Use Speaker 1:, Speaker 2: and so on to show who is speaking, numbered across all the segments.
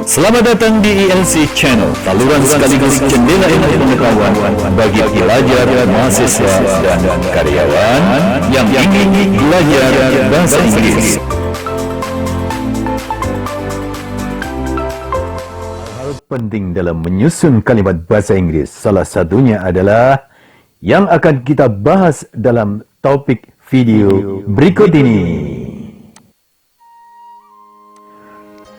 Speaker 1: Selamat datang di ILC Channel, saluran sekaligus jendela ilmu pengetahuan bagi pelajar, mahasiswa, dan karyawan yang ingin belajar bahasa Inggris. Hal penting dalam menyusun kalimat bahasa Inggris, salah satunya adalah yang akan kita bahas dalam topik video berikut ini.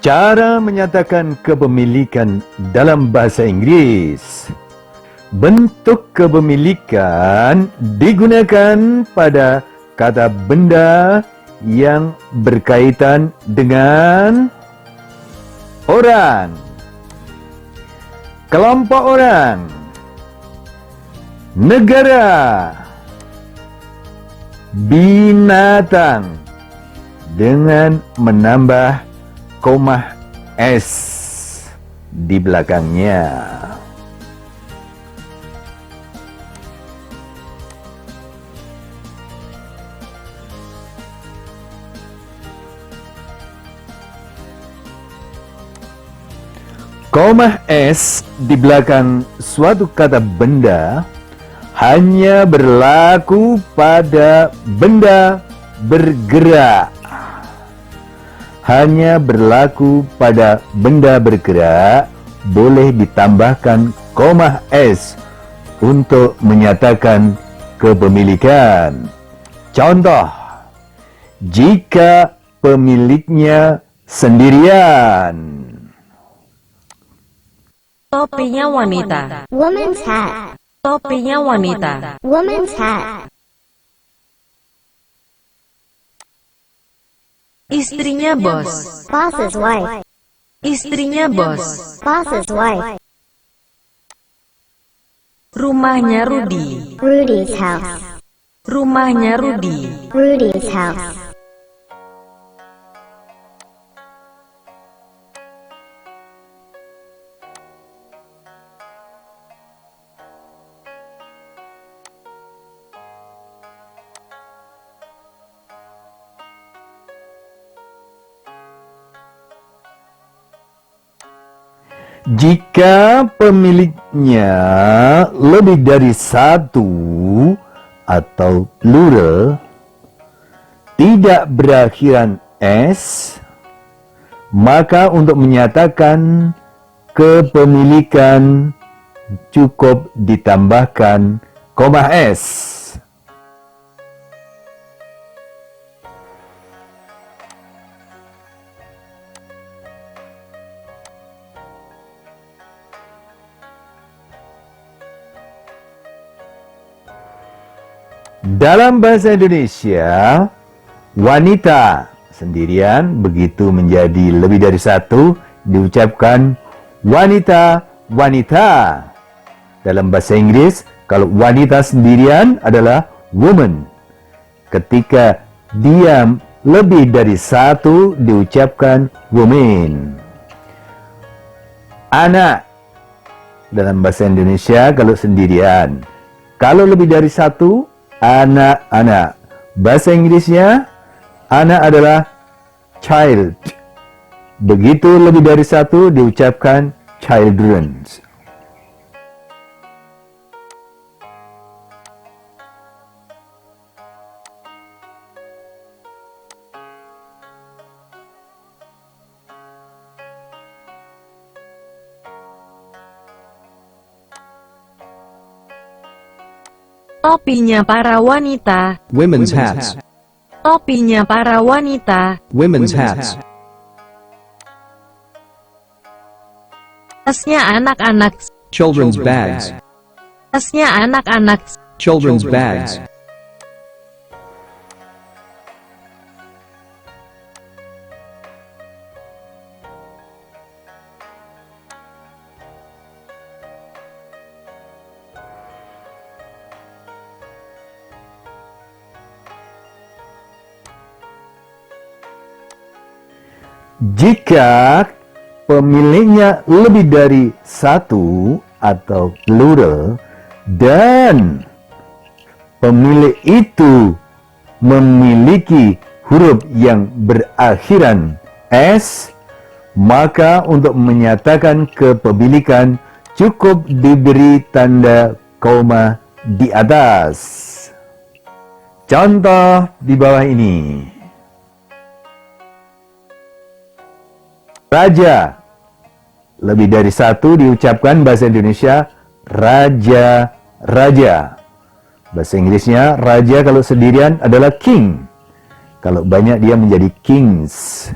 Speaker 1: Cara menyatakan kepemilikan dalam bahasa Inggris. Bentuk kepemilikan digunakan pada kata benda yang berkaitan dengan orang, kelompok orang, negara, binatang, dengan menambah koma S di belakangnya. Koma S di belakang suatu kata benda hanya berlaku pada benda bergerak. Hanya berlaku pada benda bergerak, boleh ditambahkan koma S untuk menyatakan kepemilikan. Contoh, jika pemiliknya sendirian.
Speaker 2: Topinya wanita.
Speaker 3: Woman's hat.
Speaker 2: Topinya wanita.
Speaker 3: Woman's hat.
Speaker 2: Istrinya bos.
Speaker 3: Boss's wife.
Speaker 2: Istrinya bos.
Speaker 3: Boss's wife.
Speaker 2: Rumahnya Rudy.
Speaker 3: Rudy's house.
Speaker 2: Rumahnya Rudy.
Speaker 3: Rudy's house.
Speaker 1: Jika pemiliknya lebih dari satu atau plural, tidak berakhiran S, maka untuk menyatakan kepemilikan cukup ditambahkan koma S. Dalam bahasa Indonesia, wanita sendirian begitu menjadi lebih dari satu diucapkan wanita, wanita. Dalam bahasa Inggris, kalau wanita sendirian adalah woman. Ketika dia lebih dari satu diucapkan woman. Anak dalam bahasa Indonesia kalau sendirian. Kalau lebih dari satu, anak-anak. Bahasa Inggrisnya, anak adalah child. Begitu lebih dari satu diucapkan children.
Speaker 2: Topinya para wanita.
Speaker 4: Women's hats.
Speaker 2: Topinya para wanita.
Speaker 4: Women's hats.
Speaker 2: Tasnya anak-anak.
Speaker 4: Children's bags.
Speaker 2: Tasnya anak-anak.
Speaker 4: Children's bags.
Speaker 1: Jika pemiliknya lebih dari satu atau plural dan pemilik itu memiliki huruf yang berakhiran S, maka untuk menyatakan kepemilikan cukup diberi tanda koma di atas. Contoh di bawah ini. Raja. Lebih dari satu diucapkan bahasa Indonesia raja, raja. Bahasa Inggrisnya raja kalau sendirian adalah king. Kalau banyak dia menjadi kings.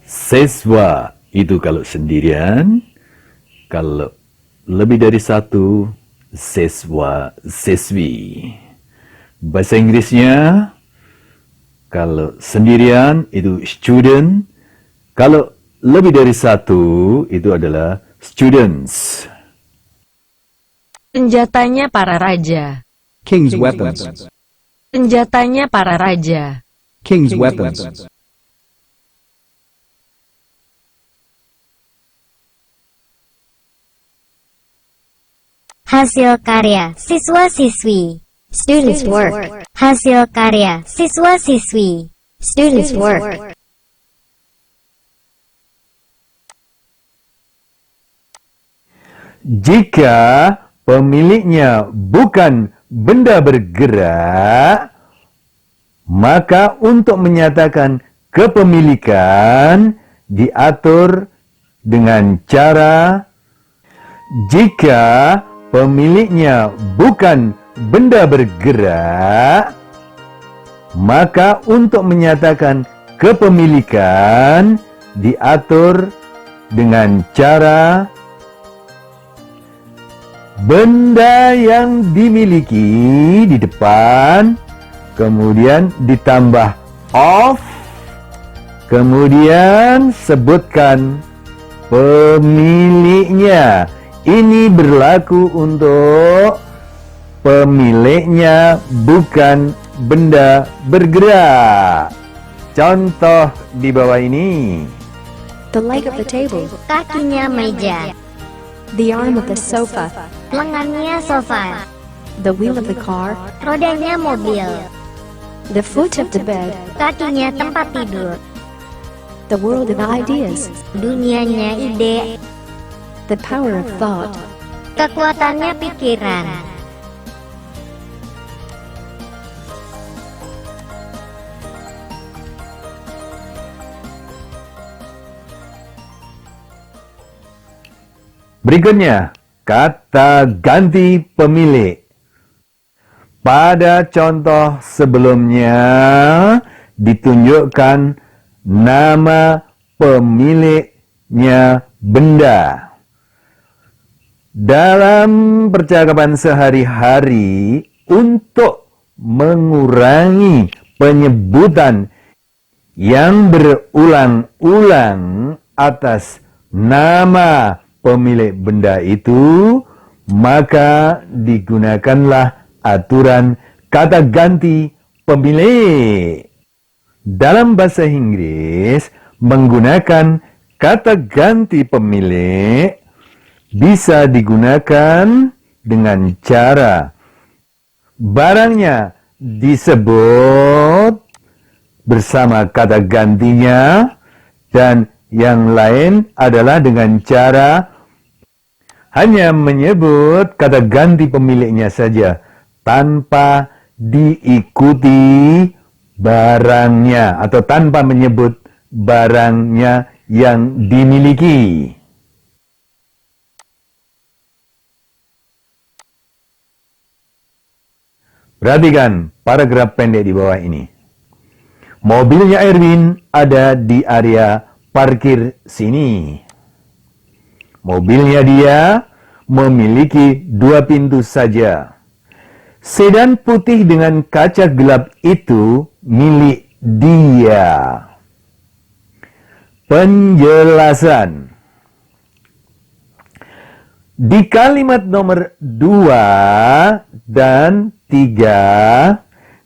Speaker 1: Siswa itu kalau sendirian, kalau lebih dari satu, siswa, siswi. Bahasa Inggrisnya, kalau sendirian itu student, kalau lebih dari satu itu adalah students.
Speaker 2: Senjatanya para raja.
Speaker 4: King's weapons.
Speaker 2: Senjatanya para raja.
Speaker 4: King's weapons.
Speaker 3: Hasil karya siswa-siswi. Students work. Hasil karya siswa-siswi. Students work.
Speaker 1: Jika pemiliknya bukan benda bergerak, maka untuk menyatakan kepemilikan diatur dengan cara jika pemiliknya bukan benda bergerak, maka untuk menyatakan kepemilikan diatur dengan cara benda yang dimiliki di depan, kemudian ditambah of, kemudian sebutkan pemiliknya. Ini berlaku untuk pemiliknya bukan benda bergerak. Contoh di bawah ini.
Speaker 5: The leg of the table,
Speaker 3: Kakinya meja.
Speaker 5: the arm of the sofa,
Speaker 3: Lengannya sofa.
Speaker 5: the wheel of the car,
Speaker 3: Rodanya mobil.
Speaker 5: the foot of the bed,
Speaker 3: Kakinya tempat tidur.
Speaker 5: the world of ideas,
Speaker 3: Dunianya ide.
Speaker 5: the power of thought,
Speaker 3: Kekuatannya pikiran.
Speaker 1: Berikutnya, kata ganti pemilik. Pada contoh sebelumnya ditunjukkan nama pemiliknya benda. Dalam percakapan sehari-hari, untuk mengurangi penyebutan yang berulang-ulang atas nama pemilik benda itu, maka digunakanlah aturan kata ganti pemilik. Dalam bahasa Inggris, menggunakan kata ganti pemilik bisa digunakan dengan cara barangnya disebut bersama kata gantinya, dan yang lain adalah dengan cara hanya menyebut kata ganti pemiliknya saja tanpa diikuti barangnya atau tanpa menyebut barangnya yang dimiliki. Perhatikan paragraf pendek di bawah ini. Mobilnya Erwin ada di area parkir sini. Mobilnya dia memiliki 2 pintu saja. Sedan putih dengan kaca gelap itu milik dia. Penjelasan. Di kalimat nomor 2 dan 3,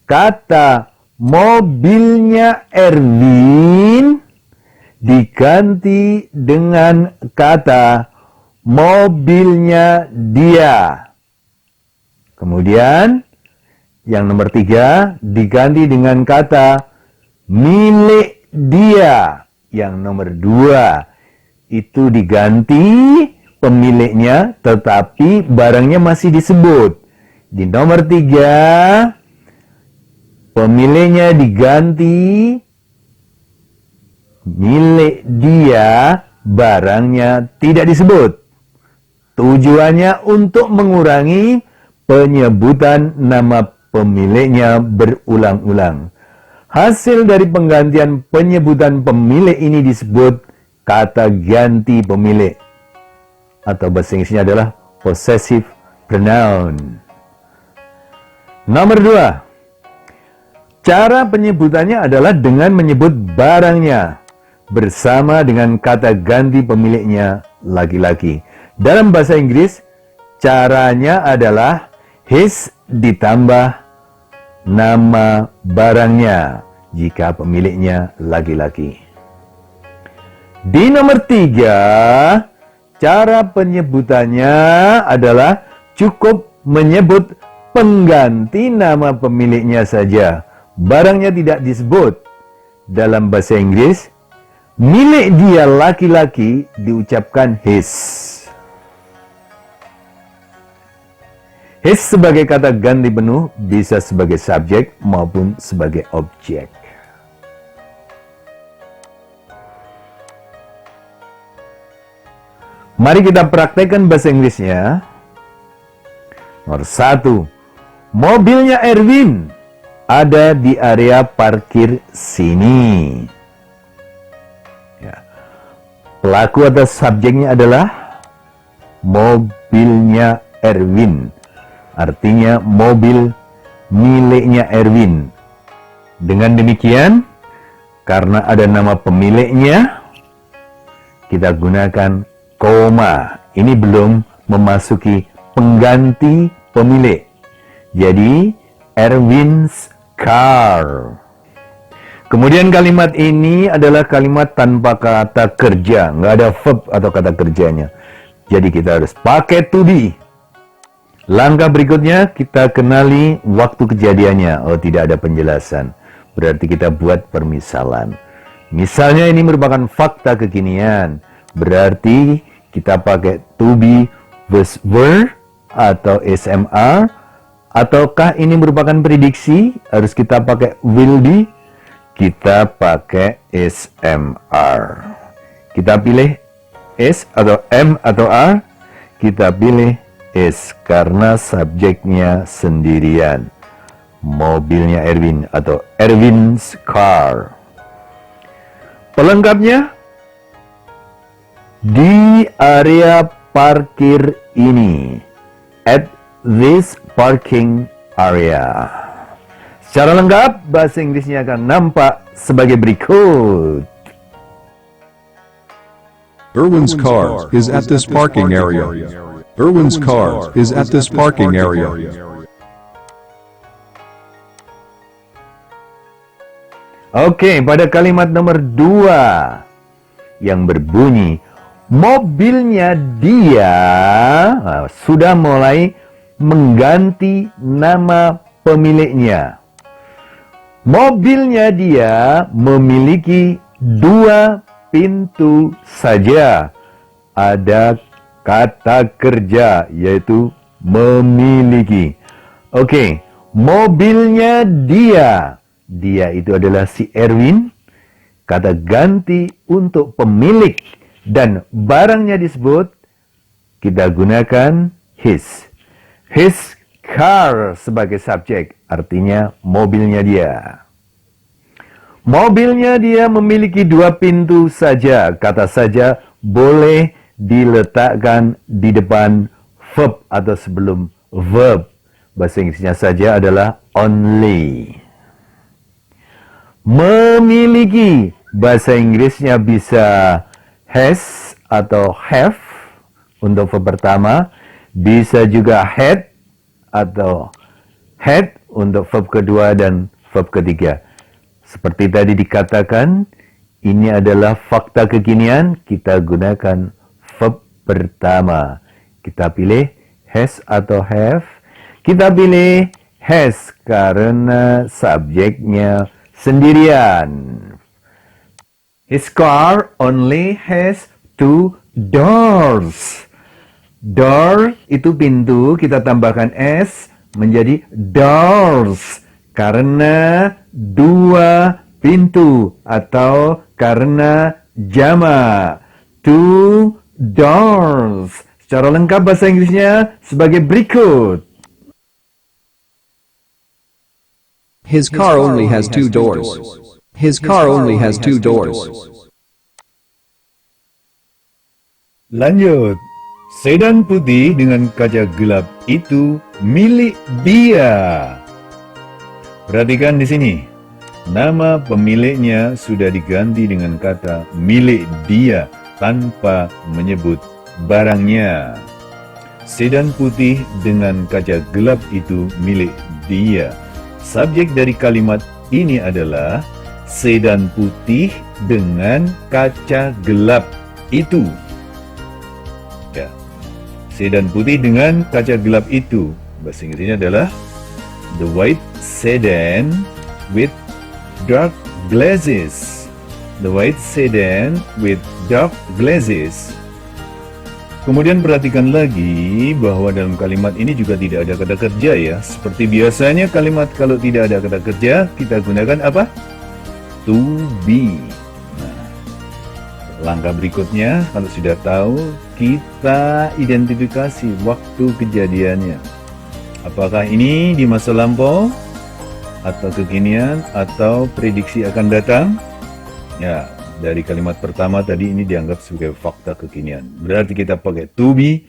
Speaker 1: kata mobilnya Erwin diganti dengan kata mobilnya dia. Kemudian
Speaker 6: Yang nomor 3 diganti dengan kata milik dia. Yang nomor 2 itu diganti pemiliknya tetapi barangnya masih disebut. Di nomor 3 pemiliknya diganti milik dia, barangnya tidak disebut. Tujuannya untuk mengurangi penyebutan nama pemiliknya berulang-ulang. Hasil dari penggantian penyebutan pemilik ini disebut kata ganti pemilik. Atau bahasa Inggrisnya adalah possessive pronoun. Nomor 2. Cara penyebutannya adalah dengan menyebut barangnya bersama dengan kata ganti pemiliknya laki-laki. Dalam bahasa Inggris, caranya adalah his ditambah nama barangnya jika pemiliknya laki-laki. Di nomor 3, cara penyebutannya adalah cukup menyebut pengganti nama pemiliknya saja. Barangnya tidak disebut. Dalam bahasa Inggris, milik dia laki-laki diucapkan his. His sebagai kata ganti penuh bisa sebagai subjek maupun sebagai objek. Mari kita praktekkan bahasa Inggrisnya. Nomor 1. Mobilnya Erwin ada di area parkir sini. Ya. Pelaku atau subjeknya adalah mobilnya Erwin. Artinya mobil miliknya Erwin. Dengan demikian, karena ada nama pemiliknya, kita gunakan koma. Ini belum memasuki pengganti pemilik. Jadi, Erwin's car. Kemudian kalimat ini adalah kalimat tanpa kata kerja. Nggak ada verb atau kata kerjanya. Jadi kita harus pakai to be. Langkah berikutnya kita kenali waktu kejadiannya. Oh, tidak ada penjelasan. Berarti kita buat permisalan. Misalnya ini merupakan fakta kekinian. Berarti kita pakai to be plus were atau SMR. Ataukah ini merupakan prediksi? Harus kita pakai will be. Kita pakai SMR. Kita pilih S atau M atau R. Kita pilih S karena subjeknya sendirian. Mobilnya Erwin atau Erwin's car. Pelengkapnya, di area parkir ini. At this parking area. Secara lengkap, bahasa Inggrisnya akan nampak sebagai berikut.
Speaker 7: Erwin's car is at this parking area. Erwin's car is at this parking area.
Speaker 6: Oke, pada kalimat nomor 2 yang berbunyi mobilnya dia sudah mulai mengganti nama pemiliknya. Mobilnya dia memiliki 2 pintu saja. Ada kata kerja yaitu memiliki. Oke, mobilnya dia. Dia itu adalah si Erwin. Kata ganti untuk pemilik dan barangnya disebut, kita gunakan his. His car sebagai subjek, artinya mobilnya dia. Mobilnya dia memiliki 2 pintu saja. Kata saja boleh diletakkan di depan verb atau sebelum verb. Bahasa Inggrisnya saja adalah only. Memiliki, bahasa Inggrisnya bisa has atau have untuk verb pertama. Bisa juga had atau had untuk verb kedua dan verb ketiga. Seperti tadi dikatakan, ini adalah fakta kekinian, kita gunakan verb pertama. Kita pilih has atau have. Kita pilih has karena subjeknya sendirian. His car only has 2 doors. Door itu pintu, kita tambahkan s menjadi doors karena 2 pintu atau karena jamak. 2 doors. Secara lengkap bahasa Inggrisnya sebagai berikut.
Speaker 4: His car only has 2 doors. His car only has 2 doors.
Speaker 6: Lanjut. Sedan putih dengan kaca gelap itu milik dia. Perhatikan di sini. Nama pemiliknya sudah diganti dengan kata milik dia tanpa menyebut barangnya. Sedan putih dengan kaca gelap itu milik dia. Subjek dari kalimat ini adalah sedan putih dengan kaca gelap itu. Ya. Sedan putih dengan kaca gelap itu. Bahasa Inggrisnya adalah the white sedan with dark glasses. The white sedan with dark glasses. Kemudian perhatikan lagi bahwa dalam kalimat ini juga tidak ada kata kerja ya. Seperti biasanya kalimat kalau tidak ada kata kerja, kita gunakan apa? To be. Nah, langkah berikutnya, kalau sudah tahu, kita identifikasi waktu kejadiannya. Apakah ini di masa lampau, atau kekinian, atau prediksi akan datang? Ya, dari kalimat pertama tadi ini dianggap sebagai fakta kekinian. Berarti kita pakai to be,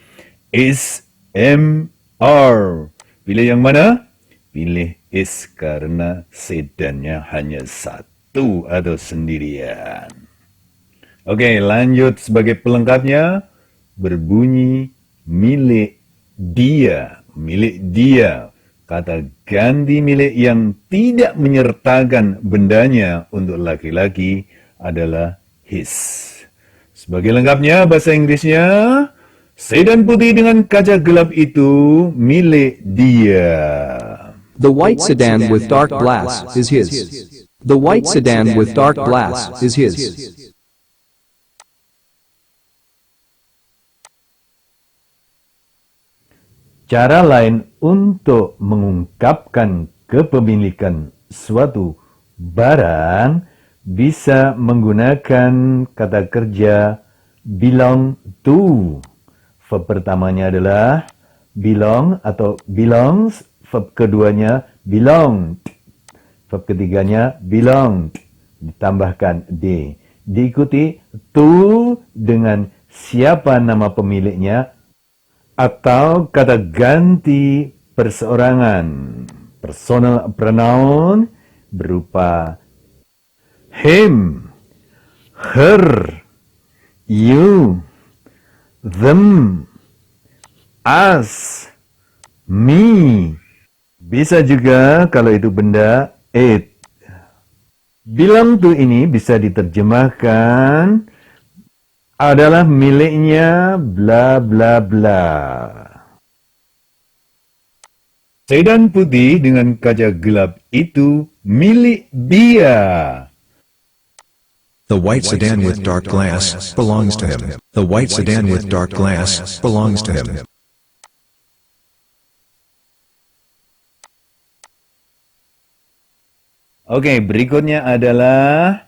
Speaker 6: is, am, are. Pilih yang mana? Pilih is karena sedannya hanya satu atau sendirian. Oke, lanjut sebagai pelengkapnya. Berbunyi milik dia. Milik dia. Kata ganti milik yang tidak menyertakan bendanya untuk laki-laki adalah his. Sebagai lengkapnya bahasa Inggrisnya, sedan putih dengan kaca gelap itu milik dia.
Speaker 4: The white sedan with dark glass is his. The white sedan with dark glass is his.
Speaker 6: Cara lain untuk mengungkapkan kepemilikan suatu barang bisa menggunakan kata kerja belong to. Verb pertamanya adalah belong atau belongs. Verb keduanya belonged. Verb ketiganya belonged. Ditambahkan d. Diikuti to dengan siapa nama pemiliknya atau kata ganti perseorangan. Personal pronoun berupa him, her, you, them, us, me. Bisa juga kalau itu benda, it. Belong to ini bisa diterjemahkan adalah miliknya bla bla bla. Sedan putih dengan kaca gelap itu milik dia.
Speaker 8: The white sedan with dark glass belongs to him. The white sedan with dark glass belongs to him.
Speaker 6: Oke, berikutnya adalah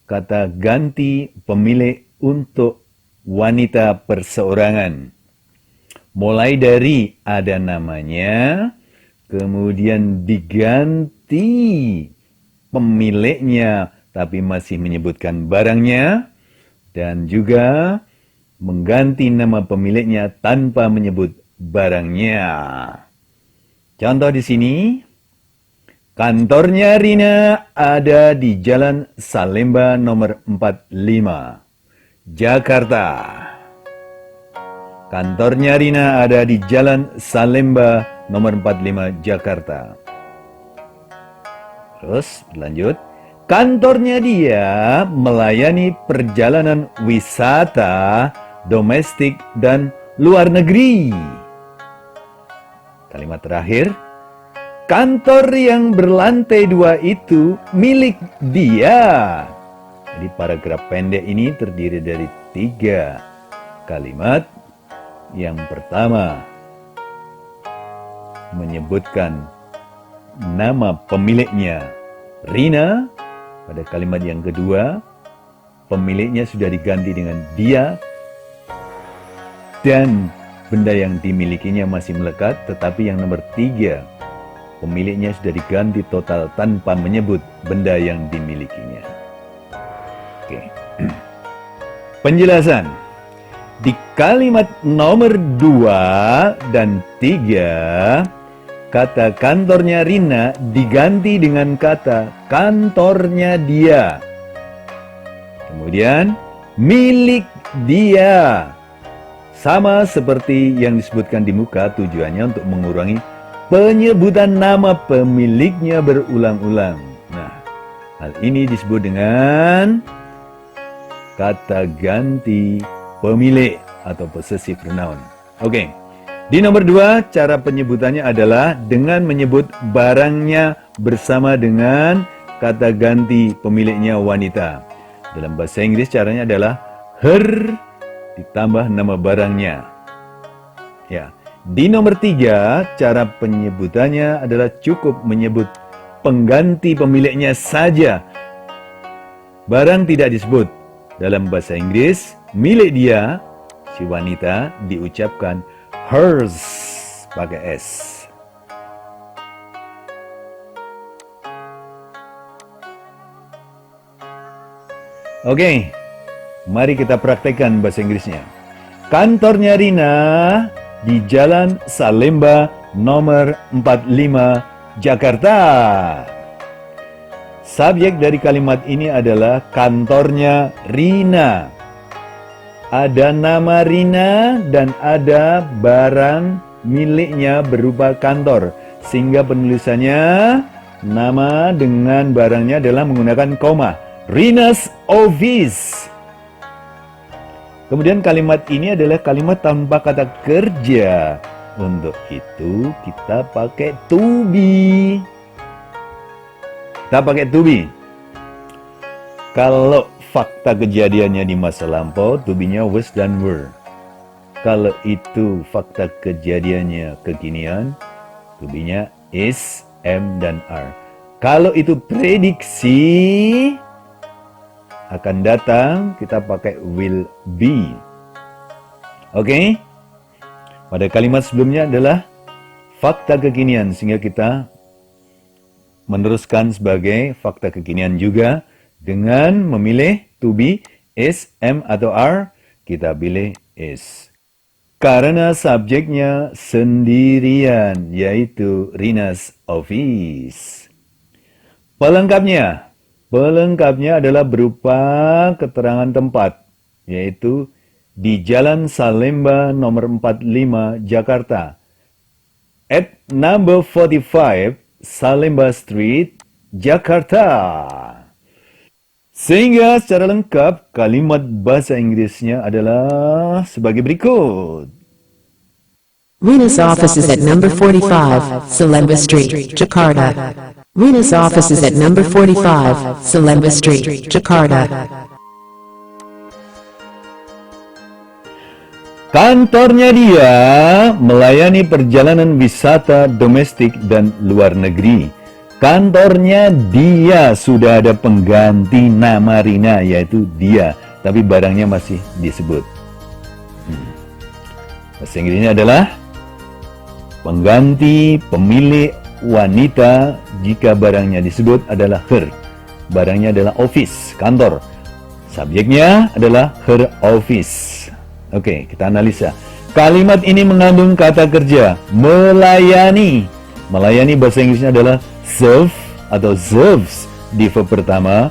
Speaker 6: kata ganti pemilik untuk wanita perseorangan. Mulai dari ada namanya, kemudian diganti pemiliknya tapi masih menyebutkan barangnya, dan juga mengganti nama pemiliknya tanpa menyebut barangnya. Contoh di sini, kantornya Rina ada di Jalan Salemba nomor 45, Jakarta. Kantornya Rina ada di Jalan Salemba nomor 45, Jakarta. Terus berlanjut. Kantornya dia melayani perjalanan wisata domestik dan luar negeri. Kalimat terakhir. kantor yang berlantai 2 itu milik dia. Jadi paragraf pendek ini terdiri dari 3 kalimat. Yang pertama menyebutkan nama pemiliknya Rina. Pada kalimat yang kedua, pemiliknya sudah diganti dengan dia, dan benda yang dimilikinya masih melekat. Tetapi yang nomor 3, pemiliknya sudah diganti total tanpa menyebut benda yang dimilikinya. Oke. Penjelasan. Di kalimat nomor 2 dan 3, kata kantornya Rina diganti dengan kata kantornya dia. Kemudian, milik dia. Sama seperti yang disebutkan di muka, tujuannya untuk mengurangi penyebutan nama pemiliknya berulang-ulang. Nah, hal ini disebut dengan kata ganti pemilik atau possessive pronoun. Oke. Di nomor 2, cara penyebutannya adalah dengan menyebut barangnya bersama dengan kata ganti pemiliknya wanita. Dalam bahasa Inggris caranya adalah her ditambah nama barangnya. Ya. Di nomor 3, cara penyebutannya adalah cukup menyebut pengganti pemiliknya saja. Barang tidak disebut. Dalam bahasa Inggris, milik dia, si wanita, diucapkan hers pakai S. Oke, mari kita praktekkan bahasa Inggrisnya. Kantornya Rina di Jalan Salemba nomor 45, Jakarta. Subjek dari kalimat ini adalah kantornya Rina. Ada nama Rina dan ada barang miliknya berupa kantor. Sehingga penulisannya nama dengan barangnya adalah menggunakan koma. Rina's office. Kemudian kalimat ini adalah kalimat tanpa kata kerja. Untuk itu kita pakai to be. Kita pakai to be. Kalau fakta kejadiannya di masa lampau, to be-nya was dan were. Kalau itu fakta kejadiannya kekinian, to be-nya is, am, dan are. Kalau itu prediksi akan datang, kita pakai will be. Oke? Pada kalimat sebelumnya adalah fakta kekinian, sehingga kita meneruskan sebagai fakta kekinian juga. Dengan memilih to be, is, am, atau are, kita pilih is. Karena subjeknya sendirian, yaitu Rina's office. Pelengkapnya adalah berupa keterangan tempat, yaitu di Jalan Salemba nomor 45, Jakarta. At number 45, Salemba Street, Jakarta. Sehingga secara lengkap kalimat bahasa Inggrisnya adalah sebagai berikut.
Speaker 9: Rina's office is at number 45, Salemba Street, Jakarta. Rina's office is at number 45, Salemba Street, Jakarta.
Speaker 6: Kantornya dia melayani perjalanan wisata domestik dan luar negeri. Kantornya dia sudah ada pengganti nama Rina, yaitu dia, tapi barangnya masih disebut. Bahasa Inggrisnya adalah pengganti pemilik wanita jika barangnya disebut adalah her. Barangnya adalah office, kantor. Subjeknya adalah her office. Oke, kita analisa. Kalimat ini mengandung kata kerja melayani. Melayani bahasa Inggrisnya adalah serve atau serves di verb pertama,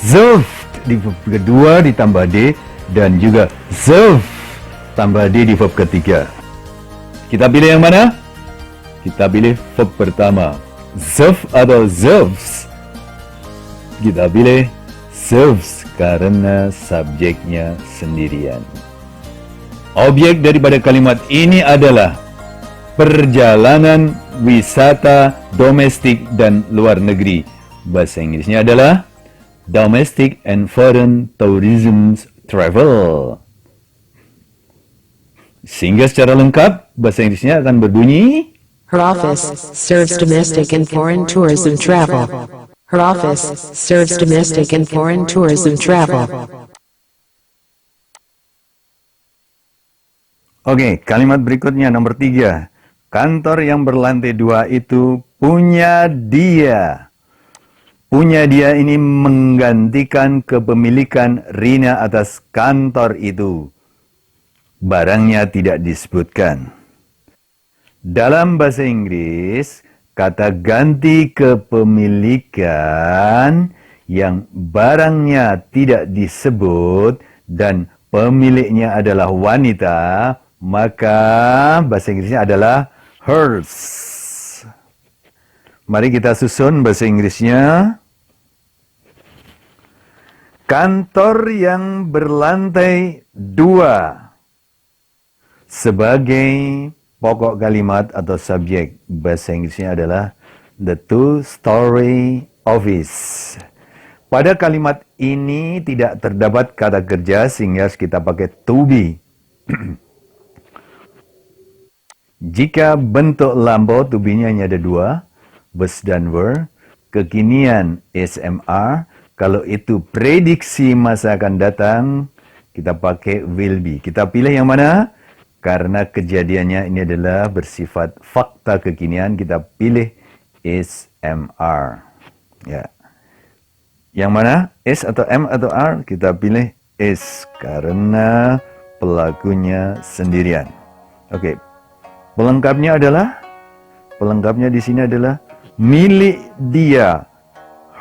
Speaker 6: served di verb kedua ditambah D, dan juga serve tambah D di verb ketiga. Kita pilih yang mana? Kita pilih verb pertama, serve atau serves. Kita pilih serves karena subjeknya sendirian. Objek daripada kalimat ini adalah perjalanan
Speaker 1: wisata domestik dan luar negeri. Bahasa Inggrisnya adalah Domestic and Foreign Tourism Travel. Sehingga secara lengkap, bahasa Inggrisnya akan berbunyi,
Speaker 9: Her office serves domestic and foreign tourism travel. Her office serves domestic and foreign tourism travel.
Speaker 6: Oke, kalimat berikutnya nomor 3. Kantor yang berlantai 2 itu punya dia. Punya dia ini menggantikan kepemilikan Rina atas kantor itu. Barangnya tidak disebutkan. Dalam bahasa Inggris, kata ganti kepemilikan yang barangnya tidak disebut dan pemiliknya adalah wanita, maka bahasa Inggrisnya adalah hers. Mari kita susun bahasa Inggrisnya. Kantor yang berlantai 2 sebagai pokok kalimat atau subjek, bahasa Inggrisnya adalah the two-story office. Pada kalimat ini tidak terdapat kata kerja sehingga harus kita pakai to be. Jika bentuk lampau to be-nya hanya ada 2, was dan were, kekinian SMR, kalau itu prediksi masa akan datang, kita pakai will be. Kita pilih yang mana? Karena kejadiannya ini adalah bersifat fakta kekinian, kita pilih SMR. Ya. Yang mana? S atau M atau R? Kita pilih S karena pelakunya sendirian. Oke. Pelengkapnya di sini adalah milik dia,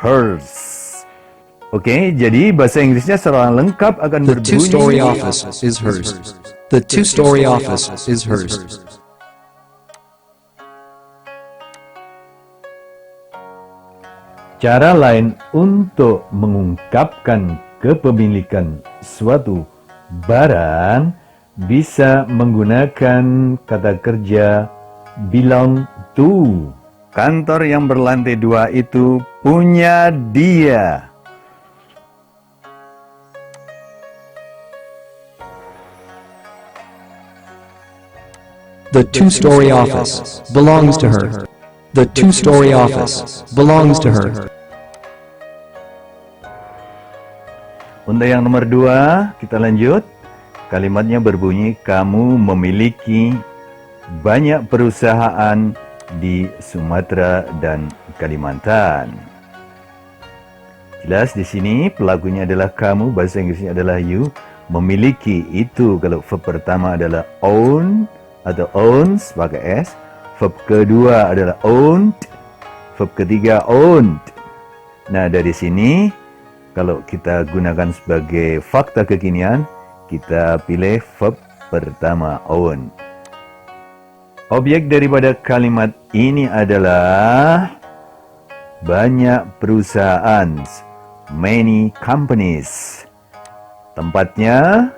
Speaker 6: hers. Oke, jadi bahasa Inggrisnya secara lengkap akan
Speaker 4: The
Speaker 6: berbunyi
Speaker 4: two-story office is hers. The two-story office is hers.
Speaker 6: Cara lain untuk mengungkapkan kepemilikan suatu barang bisa menggunakan kata kerja belong to. Kantor yang berlantai 2 itu punya dia.
Speaker 4: The two-story office belongs to her. The two-story office belongs to her.
Speaker 6: Untuk yang nomor 2, kita lanjut. Kalimatnya berbunyi, kamu memiliki banyak perusahaan di Sumatera dan Kalimantan. Jelas di sini pelakunya adalah kamu, bahasa Inggrisnya adalah you. Memiliki itu kalau verb pertama adalah own atau owns pakai S. Verb kedua adalah owned. Verb ketiga owned. Nah, dari sini kalau kita gunakan sebagai fakta kekinian, kita pilih verb pertama own. Objek daripada kalimat ini adalah banyak perusahaan, many companies. Tempatnya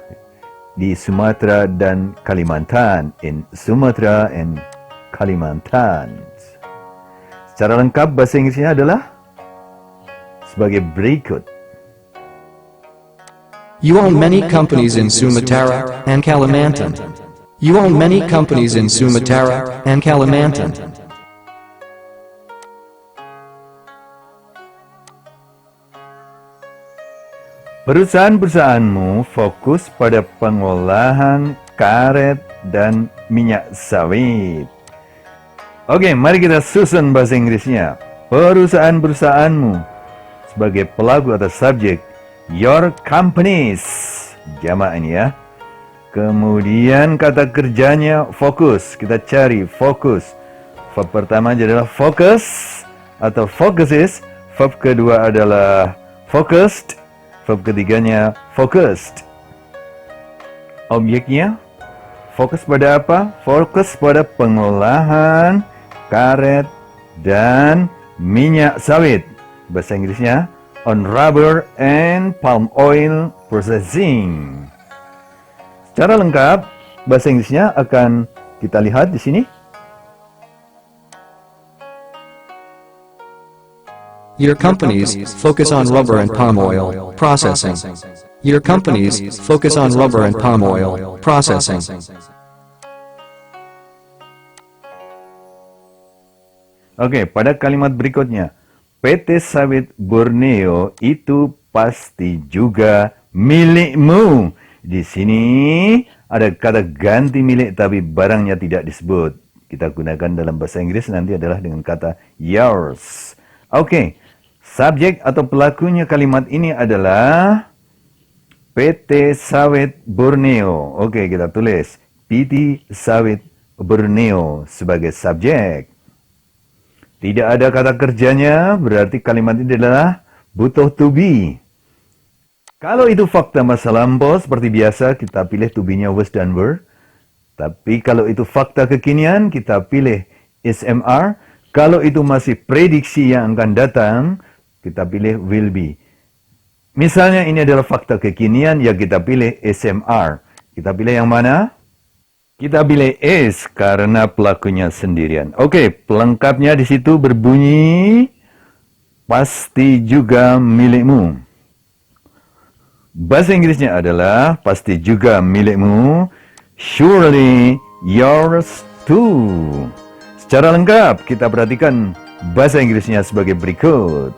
Speaker 6: di Sumatera dan Kalimantan, in Sumatera and Kalimantan. Secara lengkap bahasa Inggrisnya adalah sebagai berikut.
Speaker 4: You own many companies in Sumatra and Kalimantan. You own many companies in Sumatra and Kalimantan.
Speaker 6: Perusahaan-perusahaanmu fokus pada pengolahan karet dan minyak sawit. Oke, mari kita susun bahasa Inggrisnya. Perusahaan-perusahaanmu sebagai pelaku atau subjek, your companies, jamak ini ya. Kemudian kata kerjanya fokus, kita cari fokus. Verb pertama adalah focus atau focuses, verb kedua adalah focused, verb ketiganya focused. Objeknya fokus pada apa? Fokus pada pengolahan karet dan minyak sawit. Bahasa Inggrisnya on rubber and palm oil processing. Secara lengkap bahasa Inggrisnya akan kita lihat di sini.
Speaker 4: Your companies focus on rubber and palm oil processing. Your companies focus on rubber and palm oil processing.
Speaker 6: Oke, pada kalimat berikutnya, PT Sawit Borneo itu pasti juga milikmu. Di sini ada kata ganti milik tapi barangnya tidak disebut. Kita gunakan dalam bahasa Inggris nanti adalah dengan kata yours. Oke, subjek atau pelakunya kalimat ini adalah PT Sawit Borneo. Oke, kita tulis PT Sawit Borneo sebagai subjek. Tidak ada kata kerjanya, berarti kalimat ini adalah butuh to be. Kalau itu fakta masa lampau, seperti biasa kita pilih to be-nya was dan were. Tapi kalau itu fakta kekinian, kita pilih SMR. Kalau itu masih prediksi yang akan datang, kita pilih will be. Misalnya ini adalah fakta kekinian, ya kita pilih SMR. Kita pilih yang mana? Kita pilih is karena pelakunya sendirian. Oke, pelengkapnya di situ berbunyi pasti juga milikmu. Bahasa Inggrisnya adalah pasti juga milikmu, surely yours too. Secara lengkap kita perhatikan bahasa Inggrisnya sebagai berikut.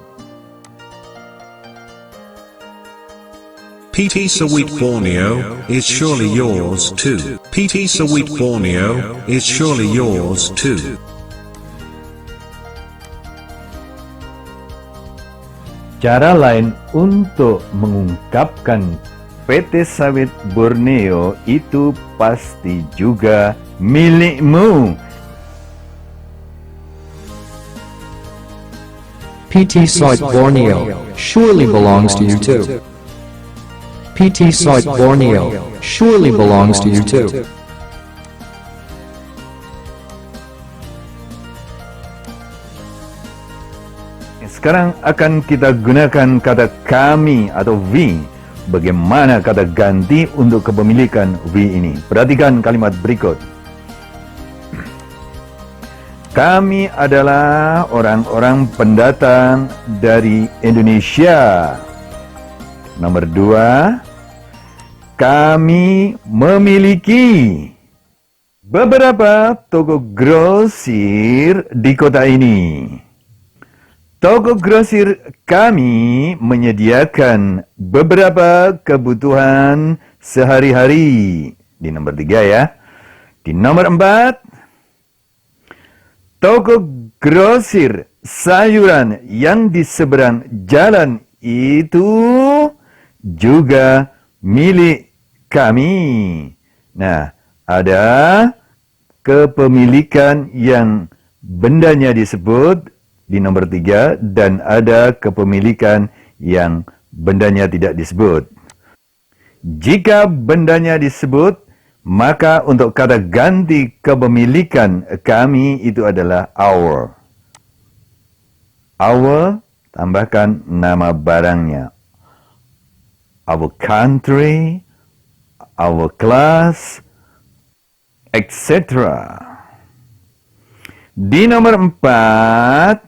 Speaker 8: PT Sawit Borneo is surely yours too. PT Sawit Borneo is surely yours too.
Speaker 6: Cara lain untuk mengungkapkan PT Sawit Borneo itu pasti juga milikmu.
Speaker 4: PT Sawit Borneo surely belongs to you too. PT Sawit Borneo surely belongs to you too.
Speaker 6: Sekarang akan kita gunakan kata kami atau we. Bagaimana kata ganti untuk kepemilikan we ini? Perhatikan kalimat berikut. Kami adalah orang-orang pendatang dari Indonesia. Nomor 2, kami memiliki beberapa toko grosir di kota ini. Toko grosir kami menyediakan beberapa kebutuhan sehari-hari. Di nomor 3 ya. Di nomor 4, toko grosir sayuran yang di seberang jalan itu juga milik kami. Nah, ada kepemilikan yang bendanya disebut di nomor 3 dan ada kepemilikan yang bendanya tidak disebut. Jika bendanya disebut, maka untuk kata ganti kepemilikan kami itu adalah our. Our, tambahkan nama barangnya. Our country, our class, etc. Di nomor 4,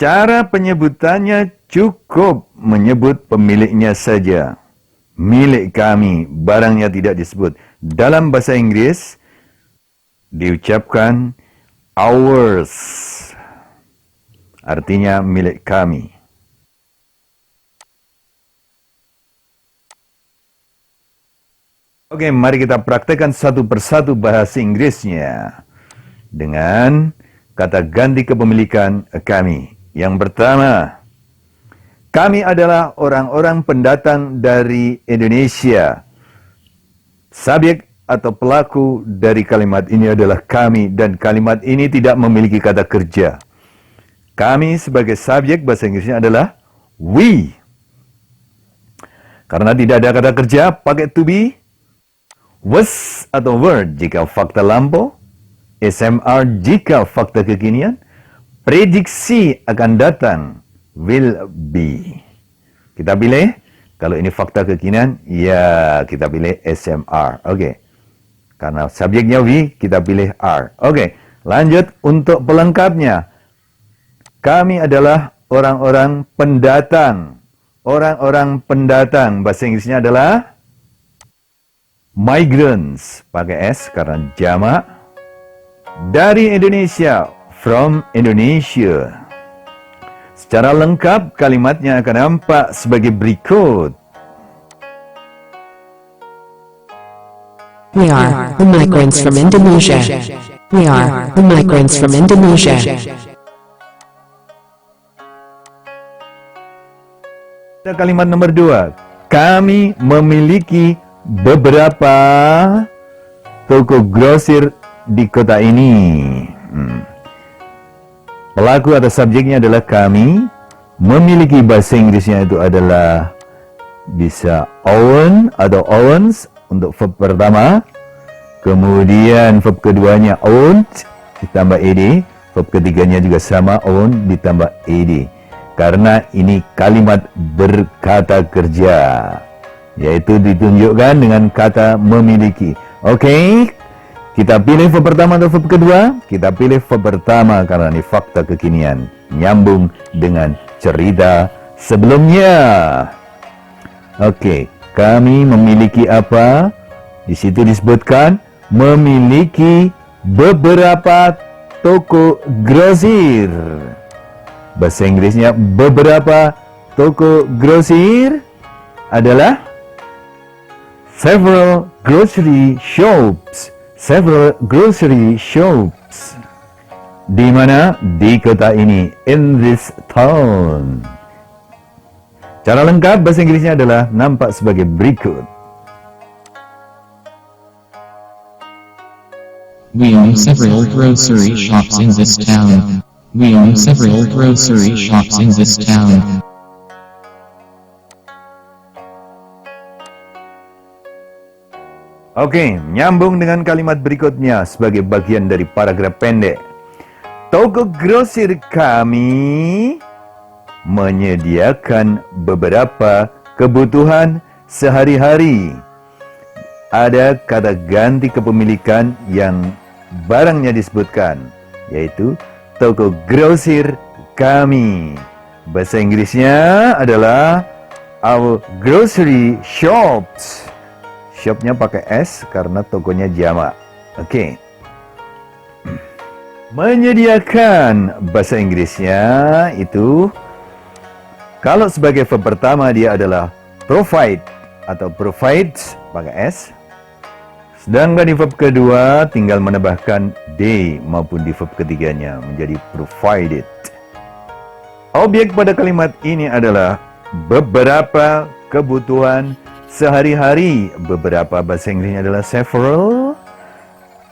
Speaker 6: cara penyebutannya cukup menyebut pemiliknya saja. Milik kami, barangnya tidak disebut. Dalam bahasa Inggris, diucapkan ours. Artinya milik kami. Oke, mari kita praktekkan satu persatu bahasa Inggrisnya. Dengan kata ganti kepemilikan kami. Yang pertama, kami adalah orang-orang pendatang dari Indonesia. Subjek atau pelaku dari kalimat ini adalah kami dan kalimat ini tidak memiliki kata kerja. Kami sebagai subjek bahasa Inggrisnya adalah we. Karena tidak ada kata kerja, pakai to be, was atau were jika fakta lampau, SMR jika fakta kekinian, prediksi akan datang, will be. Kita pilih, kalau ini fakta kekinian, ya kita pilih SMR. Oke. Karena subjeknya we, kita pilih are. Oke, lanjut untuk pelengkapnya. Kami adalah orang-orang pendatang. Orang-orang pendatang, bahasa Inggrisnya adalah migrants, pakai S karena jamak. Dari Indonesia, from Indonesia. Secara lengkap, kalimatnya akan nampak sebagai berikut.
Speaker 9: We are the migrants from Indonesia. We are the migrants from Indonesia.
Speaker 6: Kalimat nomor 2. Kami memiliki beberapa toko grosir di kota ini. Pelaku atau subjeknya adalah kami. Memiliki, bahasa Inggrisnya itu adalah bisa own atau owns untuk verb pertama. Kemudian verb keduanya owned ditambah ed. Verb ketiganya juga sama, own ditambah ed. Karena ini kalimat berkata kerja, yaitu ditunjukkan dengan kata memiliki. Oke, kita pilih verb pertama atau verb kedua? Kita pilih verb pertama karena ini fakta kekinian, nyambung dengan cerita sebelumnya. Oke, kami memiliki apa? Di situ disebutkan memiliki beberapa toko grosir. Bahasa Inggrisnya beberapa toko grosir adalah several grocery shops. Several grocery shops. Di mana? Di kota ini. In this town. Cara lengkap bahasa Inggrisnya adalah nampak sebagai berikut.
Speaker 10: We own several grocery shops in this town. We own several grocery shops in this town.
Speaker 6: Oke, nyambung dengan kalimat berikutnya sebagai bagian dari paragraf pendek. Toko grosir kami menyediakan beberapa kebutuhan sehari-hari. Ada kata ganti kepemilikan yang barangnya disebutkan, yaitu toko grosir kami. Bahasa Inggrisnya adalah our grocery shops. Shopnya pakai S karena tokonya jamak. Oke. Menyediakan, bahasa Inggrisnya itu kalau sebagai verb pertama dia adalah provide atau provides pakai S. Sedangkan di verb kedua tinggal menambahkan they maupun di verb ketiganya menjadi provided. Objek pada kalimat ini adalah beberapa kebutuhan sehari-hari. Beberapa bahasa Inggrisnya adalah several.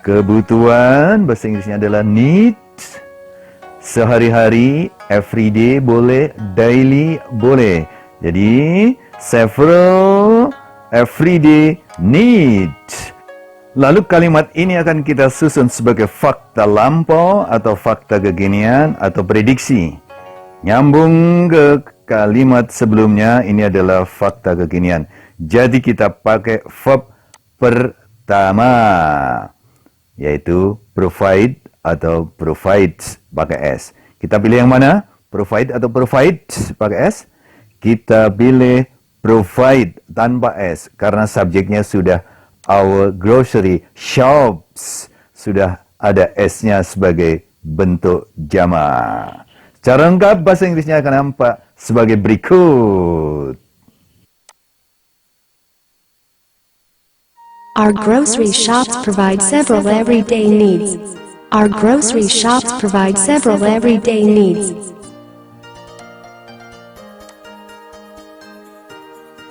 Speaker 6: Kebutuhan bahasa Inggrisnya adalah needs. Sehari-hari, everyday boleh, daily boleh. Jadi several everyday needs. Lalu kalimat ini akan kita susun sebagai fakta lampau atau fakta kekinian atau prediksi. Nyambung ke kalimat sebelumnya, ini adalah fakta kekinian. Jadi kita pakai verb pertama, yaitu provide atau provides pakai S. Kita pilih yang mana? Provide atau provides pakai S? Kita pilih provide tanpa S karena subjeknya sudah our grocery shops, sudah ada S-nya sebagai bentuk jamak. Secara lengkap bahasa Inggrisnya akan nampak sebagai berikut.
Speaker 5: Our grocery shops provide several everyday needs. Our grocery shops provide several everyday needs.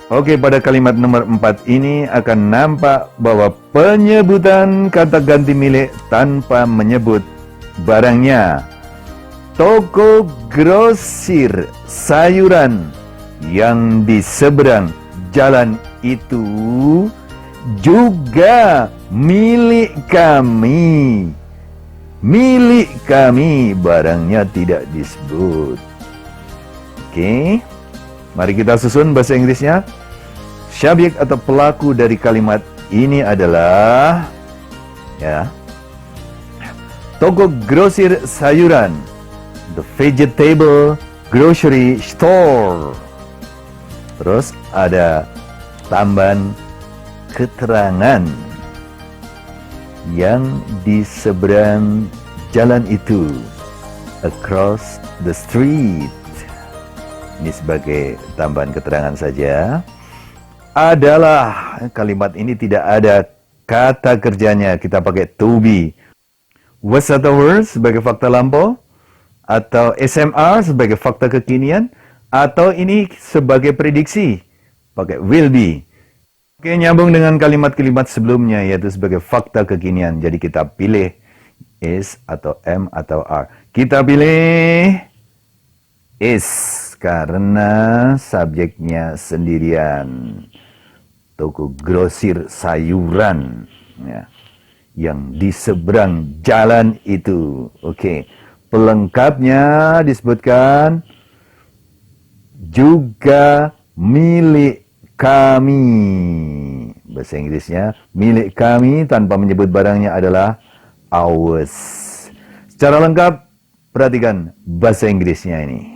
Speaker 6: Oke, pada kalimat nomor 4 ini akan nampak bahwa penyebutan kata ganti milik tanpa menyebut barangnya. Toko grosir sayuran yang di seberang jalan itu juga milik kami. Milik kami, barangnya tidak disebut. Oke, mari kita susun bahasa Inggrisnya. Subjek atau pelaku dari kalimat ini adalah toko grosir sayuran, the vegetable grocery store. Terus ada tambahan keterangan yang di seberang jalan itu, across the street. Ini sebagai tambahan keterangan saja. Adalah, kalimat ini tidak ada kata kerjanya, kita pakai to be. Was atau were sebagai fakta lampau, atau SMR sebagai fakta kekinian, atau ini sebagai prediksi, pakai will be. Oke, nyambung dengan kalimat-kalimat sebelumnya, yaitu sebagai fakta kekinian. Jadi kita pilih is atau am atau are. Kita pilih is karena subjeknya sendirian. Toko grosir sayuran ya, yang di seberang jalan itu. Oke, pelengkapnya disebutkan juga milik kami. Bahasa Inggrisnya milik kami tanpa menyebut barangnya adalah ours. Secara lengkap perhatikan bahasa Inggrisnya ini.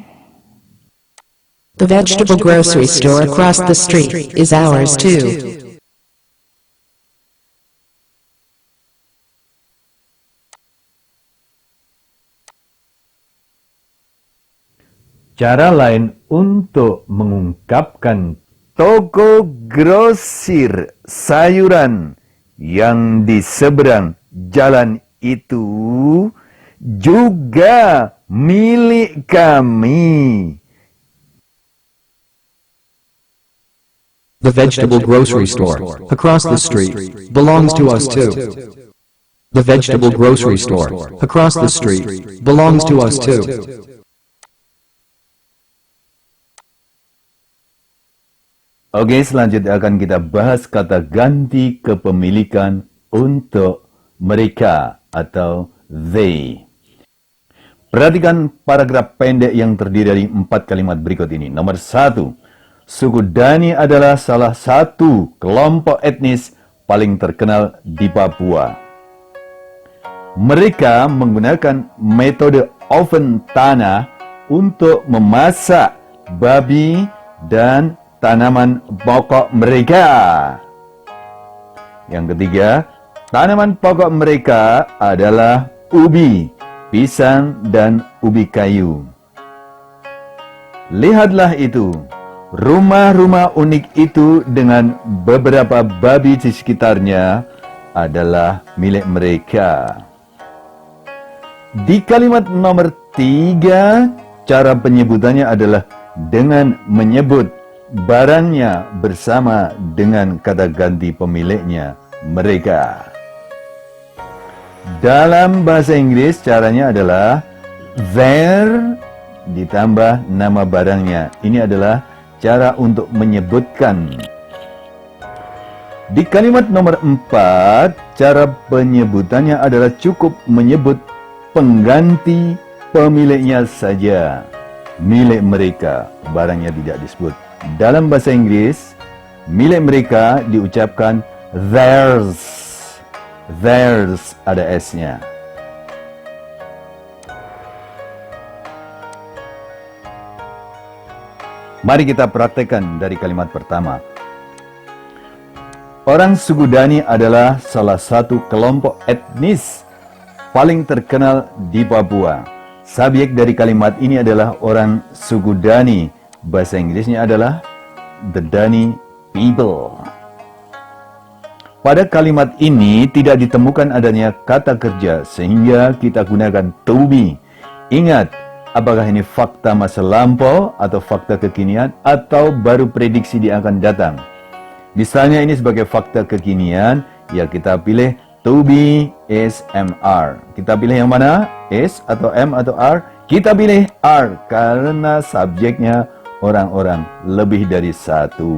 Speaker 9: The vegetable grocery store across the street is ours too.
Speaker 6: Cara lain untuk mengungkapkan toko grosir sayuran yang di seberang jalan itu juga milik kami.
Speaker 4: The vegetable grocery store across the street belongs to us too. The vegetable grocery store across the street belongs to us too.
Speaker 6: Oke, selanjutnya akan kita bahas kata ganti kepemilikan untuk mereka atau they. Perhatikan paragraf pendek yang terdiri dari 4 kalimat berikut ini. Nomor 1. Suku Dani adalah salah satu kelompok etnis paling terkenal di Papua. Mereka menggunakan metode oven tanah untuk memasak babi dan tanaman pokok mereka. Yang ketiga, tanaman pokok mereka adalah ubi, pisang, dan ubi kayu. Lihatlah itu. Rumah-rumah unik itu dengan beberapa babi di sekitarnya adalah milik mereka. Di kalimat nomor 3, cara penyebutannya adalah dengan menyebut barangnya bersama dengan kata ganti pemiliknya, mereka. Dalam bahasa Inggris caranya adalah their ditambah nama barangnya. Ini adalah cara untuk menyebutkan. Di kalimat nomor 4, cara penyebutannya adalah cukup menyebut pengganti pemiliknya saja. Milik mereka, barangnya tidak disebut. Dalam bahasa Inggris, milik mereka diucapkan theirs. Theirs ada S-nya. Mari kita praktekkan dari kalimat pertama. Orang suku Dani adalah salah satu kelompok etnis paling terkenal di Papua. Subjek dari kalimat ini adalah orang suku Dani. Bahasa Inggrisnya adalah the Dani people. Pada kalimat ini tidak ditemukan adanya kata kerja sehingga kita gunakan to be. Ingat, apakah ini fakta masa lampau atau fakta kekinian atau baru prediksi di akan datang? Misalnya ini sebagai fakta kekinian, ya kita pilih to be, is, am, are. Kita pilih yang mana? Is atau am atau are? Kita pilih are karena subjeknya orang-orang lebih dari satu.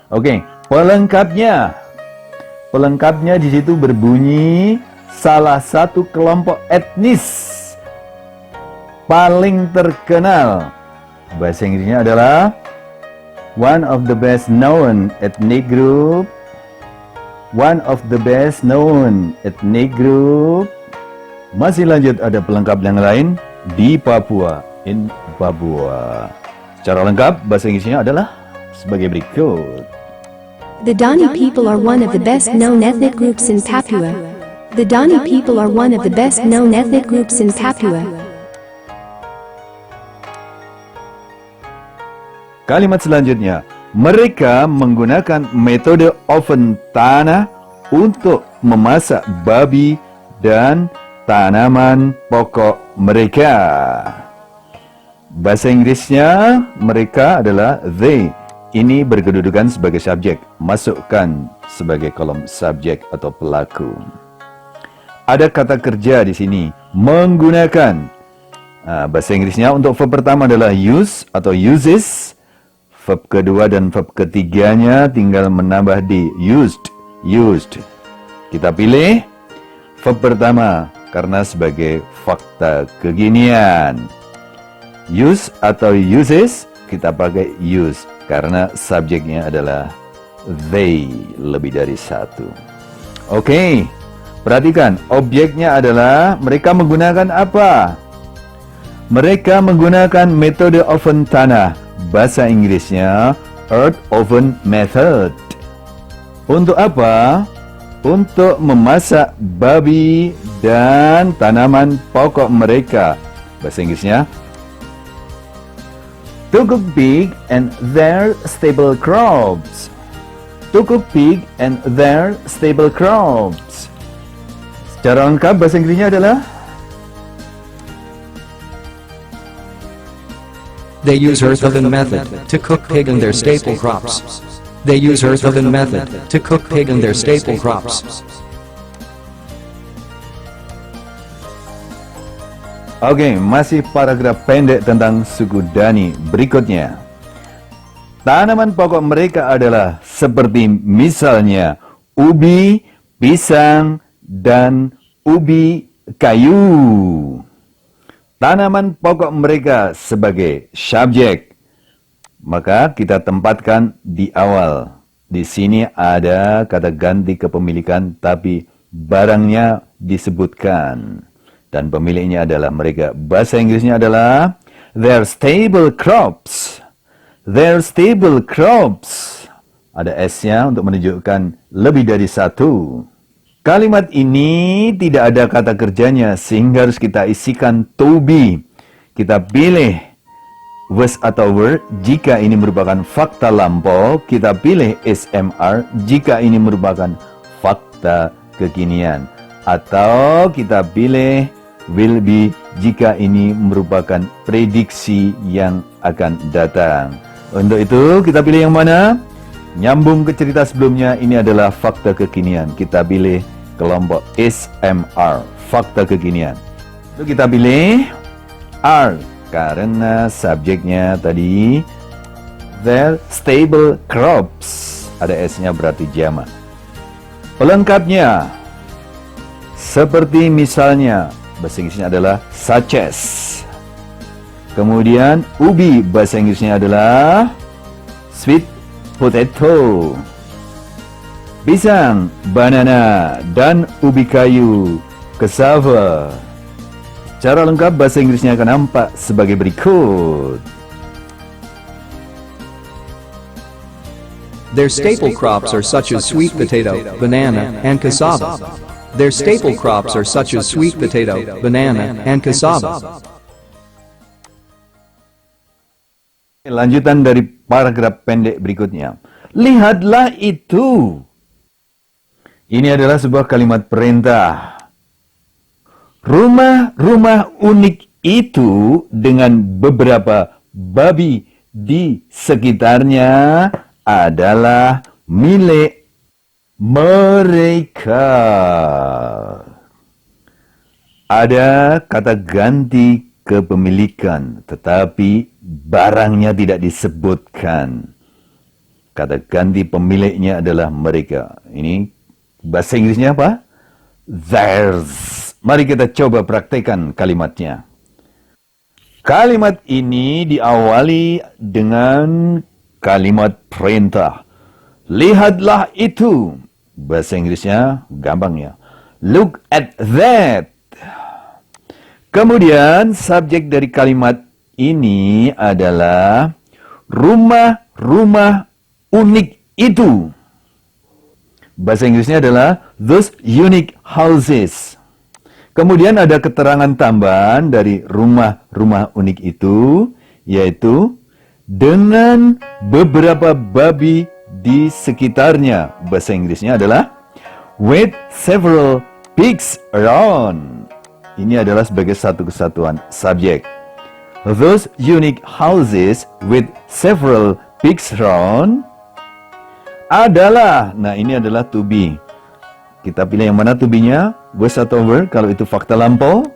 Speaker 6: Oke, pelengkapnya. Pelengkapnya di situ berbunyi salah satu kelompok etnis paling terkenal. Bahasa Inggrisnya adalah one of the best known ethnic group. One of the best known ethnic group. Masih lanjut, ada pelengkap yang lain di Papua, in Papua. Secara lengkap, bahasa Inggrisnya adalah sebagai berikut.
Speaker 5: The Dani people are one of the best-known ethnic groups in Papua. The Dani people are one of the best-known ethnic groups in Papua.
Speaker 6: Kalimat selanjutnya, mereka menggunakan metode oven tanah untuk memasak babi dan tanaman pokok mereka. Bahasa Inggrisnya mereka adalah they. Ini berkedudukan sebagai subjek. Masukkan sebagai kolom subjek atau pelaku. Ada kata kerja di sini. Menggunakan. Bahasa Inggrisnya untuk verb pertama adalah use atau uses. Verb kedua dan verb ketiganya tinggal menambah di used. Used. Kita pilih verb pertama karena sebagai fakta kekinian. Use atau uses kita pakai use karena subjeknya adalah they, lebih dari satu. Oke, perhatikan objeknya adalah mereka menggunakan apa? Mereka menggunakan metode oven tanah. Bahasa Inggrisnya earth oven method. Untuk apa? Untuk memasak babi dan tanaman pokok mereka. Bahasa Inggrisnya to cook pig and their staple crops. To cook pig and their staple crops. Secara lengkap bahasa Inggrisnya adalah
Speaker 4: They use earth oven method to cook pig and their staple crops. They use earth oven method to cook pig and their staple crops.
Speaker 6: Oke, masih paragraf pendek tentang suku Dani berikutnya. Tanaman pokok mereka adalah seperti misalnya ubi, pisang, dan ubi kayu. Tanaman pokok mereka sebagai subjek. Maka kita tempatkan di awal. Di sini ada kata ganti kepemilikan tapi barangnya disebutkan. Dan pemiliknya adalah mereka. Bahasa Inggrisnya adalah their stable crops. Their stable crops. Ada S-nya untuk menunjukkan lebih dari satu. Kalimat ini tidak ada kata kerjanya sehingga harus kita isikan to be. Kita pilih was atau were jika ini merupakan fakta lampau. Kita pilih SMR jika ini merupakan fakta kekinian. Atau kita pilih will be jika ini merupakan prediksi yang akan datang. Untuk itu kita pilih yang mana? Nyambung ke cerita sebelumnya, ini adalah fakta kekinian. Kita pilih kelompok SMR, fakta kekinian. Itu kita pilih R karena subjeknya tadi their stable crops. Ada S-nya berarti jamak. Pelengkapnya seperti misalnya bahasa Inggrisnya adalah such as. Kemudian ubi bahasa Inggrisnya adalah sweet potato. Pisang, banana, dan ubi kayu, cassava. Secara lengkap bahasa Inggrisnya akan nampak sebagai berikut.
Speaker 4: Their staple crops are such as sweet potato, banana, and cassava. Their staple crops are such as sweet potato, banana, and cassava.
Speaker 6: Lanjutan dari paragraf pendek berikutnya. Lihatlah itu. Ini adalah sebuah kalimat perintah. Rumah-rumah unik itu dengan beberapa babi di sekitarnya adalah milik mereka. Ada kata ganti kepemilikan, tetapi barangnya tidak disebutkan. Kata ganti pemiliknya adalah mereka. Ini bahasa Inggrisnya apa? Theirs. Mari kita coba praktekkan kalimatnya. Kalimat ini diawali dengan kalimat perintah. Lihatlah itu. Bahasa Inggrisnya gampang ya. Look at that. Kemudian subjek dari kalimat Ini adalah rumah-rumah unik itu. Bahasa Inggrisnya adalah those unique houses. Kemudian ada keterangan tambahan dari rumah-rumah unik itu, yaitu dengan beberapa babi di sekitarnya. Bahasa Inggrisnya adalah with several pigs around. Ini adalah sebagai satu kesatuan subjek. Those unique houses with several pigs around adalah, nah ini adalah to be. Kita pilih yang mana to be-nya? Was atau were kalau itu fakta lampau,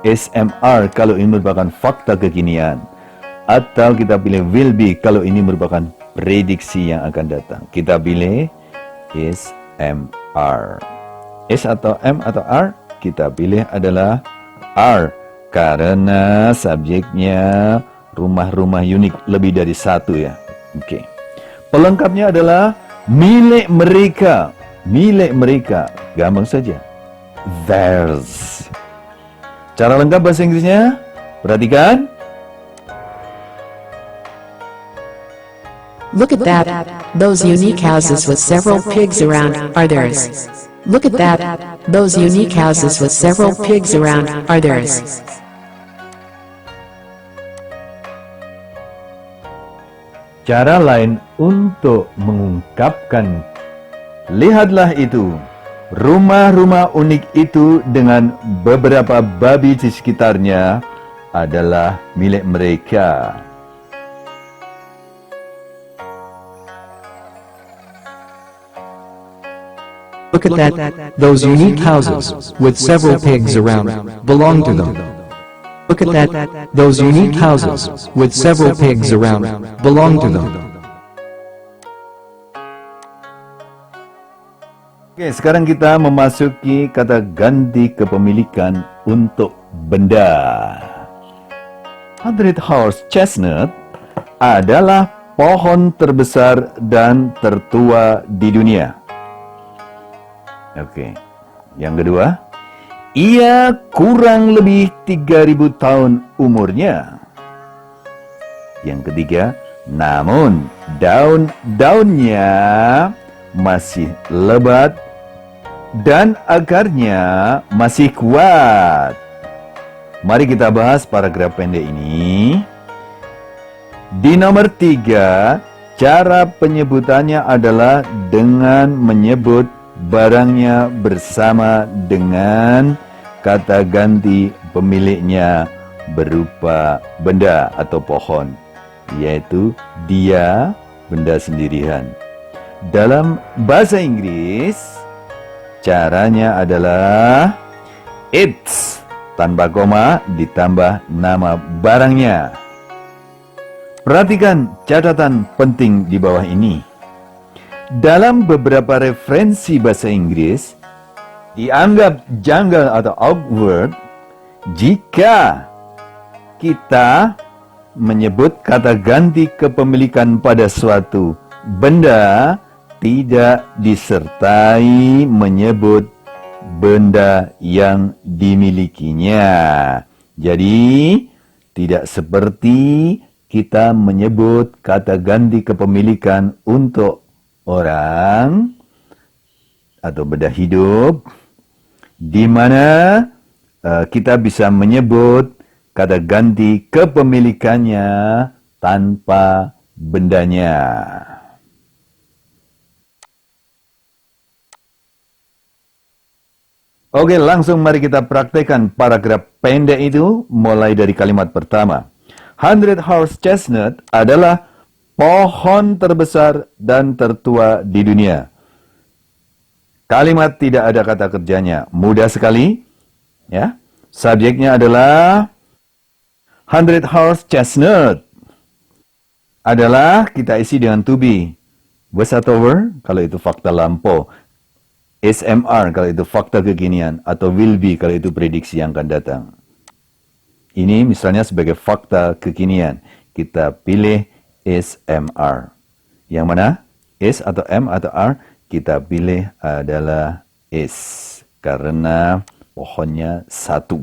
Speaker 6: SMR kalau ini merupakan fakta kekinian, atau kita pilih will be kalau ini merupakan prediksi yang akan datang. Kita pilih SMR. S atau M atau R? Kita pilih adalah R. Karena subjeknya rumah-rumah unik lebih dari satu ya. Oke. Pelengkapnya adalah milik mereka. Milik mereka. Gampang saja. Theirs. Cara lengkap bahasa Inggrisnya? Perhatikan.
Speaker 9: Look at that. Those unique houses with several pigs around are theirs. Look at that. Those unique houses with several pigs around are theirs.
Speaker 6: Cara lain untuk mengungkapkan lihatlah itu. Rumah-rumah unik itu dengan beberapa babi di sekitarnya adalah milik mereka.
Speaker 4: Look at that. Those unique houses with several pigs around belong to them. Look at that. Those unique houses with several pigs around belong to them.
Speaker 6: Oke, sekarang kita memasuki kata ganti kepemilikan untuk benda. 100 horse chestnut adalah pohon terbesar dan tertua di dunia. Oke, yang kedua, ia kurang lebih 3000 tahun umurnya. Yang ketiga, namun daun-daunnya masih lebat dan akarnya masih kuat. Mari kita bahas paragraf pendek ini. Di nomor 3, cara penyebutannya adalah dengan menyebut barangnya bersama dengan kata ganti pemiliknya berupa benda atau pohon, yaitu dia, benda sendirian. Dalam bahasa Inggris, caranya adalah it's tanpa koma ditambah nama barangnya. Perhatikan catatan penting di bawah ini. Dalam beberapa referensi bahasa Inggris, dianggap janggal atau awkward jika kita menyebut kata ganti kepemilikan pada suatu benda tidak disertai menyebut benda yang dimilikinya. Jadi, tidak seperti kita menyebut kata ganti kepemilikan untuk orang atau benda hidup, di mana kita bisa menyebut kata ganti kepemilikannya tanpa bendanya. Oke, langsung mari kita praktekkan paragraf pendek itu mulai dari kalimat pertama. 100 horse chestnut adalah pohon terbesar dan tertua di dunia. Kalimat tidak ada kata kerjanya, mudah sekali. Ya, subjeknya adalah 100 horse chestnut. Adalah kita isi dengan to be. Was atau were kalau itu fakta lampau. SMR kalau itu fakta kekinian, atau will be kalau itu prediksi yang akan datang. Ini misalnya sebagai fakta kekinian. Kita pilih SMR. Yang mana? S atau M atau R? Kita pilih adalah S. Karena pohonnya satu.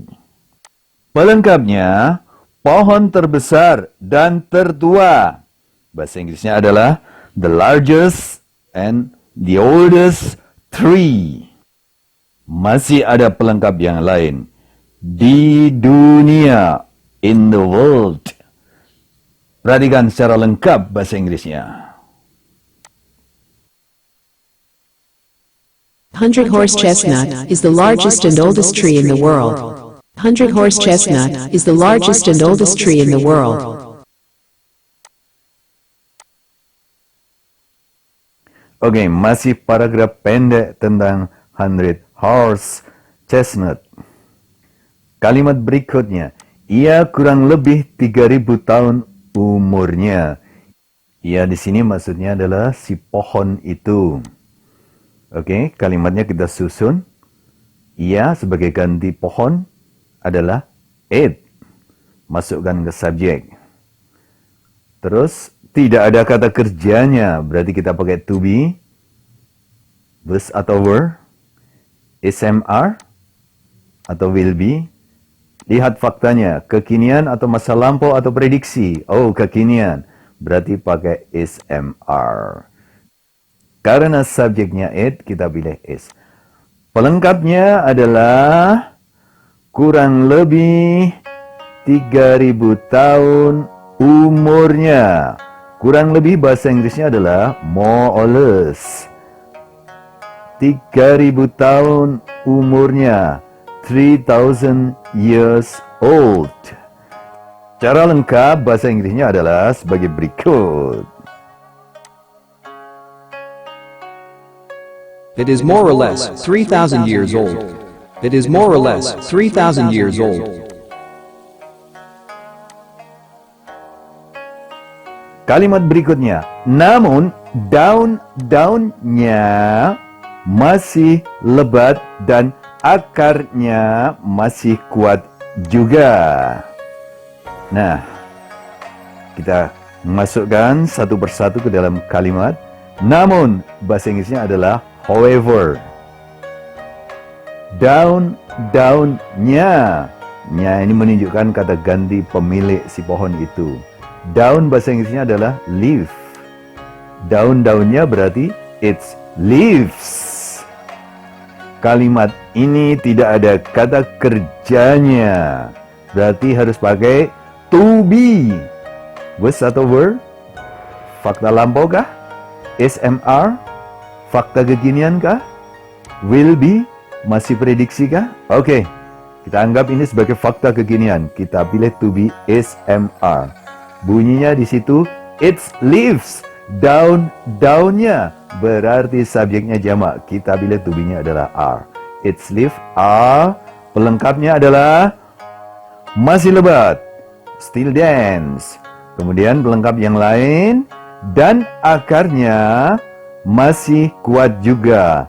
Speaker 6: Pelengkapnya, pohon terbesar dan tertua. Bahasa Inggrisnya adalah the largest and the oldest tree. Masih ada pelengkap yang lain. Di dunia, in the world. Perhatikan secara lengkap bahasa Inggrisnya.
Speaker 9: 100 horse chestnut is the largest and oldest tree in the world. 100 horse chestnut is the largest and oldest tree in the world.
Speaker 6: Oke, masih paragraf pendek tentang 100 horse chestnut. Kalimat berikutnya, ia kurang lebih 3000 tahun umurnya. Ia di sini maksudnya adalah si pohon itu. Oke, kalimatnya kita susun. Ia sebagai ganti pohon adalah it. Masukkan ke subjek. Terus, tidak ada kata kerjanya. Berarti kita pakai to be. Was atau were. SMR. Atau will be. Lihat faktanya. Kekinian atau masa lampau atau prediksi. Oh, kekinian. Berarti pakai SMR. Karena subjeknya it, kita pilih is. Pelengkapnya adalah kurang lebih 3000 tahun umurnya. Kurang lebih bahasa Inggrisnya adalah more or less. 3000 tahun umurnya. 3000 years old. Cara lengkap bahasa Inggrisnya adalah sebagai berikut.
Speaker 4: It is more or less 3,000 years old. It is more or less 3,000 years old.
Speaker 6: Kalimat berikutnya, namun daun-daunnya masih lebat dan akarnya masih kuat juga. Nah, kita masukkan satu persatu ke dalam kalimat. Namun, bahasa Inggrisnya adalah however. Daun-daunnya. Nya ini menunjukkan kata ganti pemilik si pohon itu. Daun bahasa Inggrisnya adalah leaf. Daun-daunnya berarti its leaves. Kalimat ini tidak ada kata kerjanya. Berarti harus pakai to be. Was atau were? Fakta lampau kah? SMR? Fakta kekinian kah? Will be? Masih prediksi kah? Oke, kita anggap ini sebagai fakta kekinian. Kita pilih to be SMR. Bunyinya di situ, its leaves. Daun-daunnya. Berarti subjeknya jamak. Kita pilih to be-nya adalah are. Its leaf are. Pelengkapnya adalah masih lebat. Still dance. Kemudian pelengkap yang lain. Dan akarnya masih kuat juga.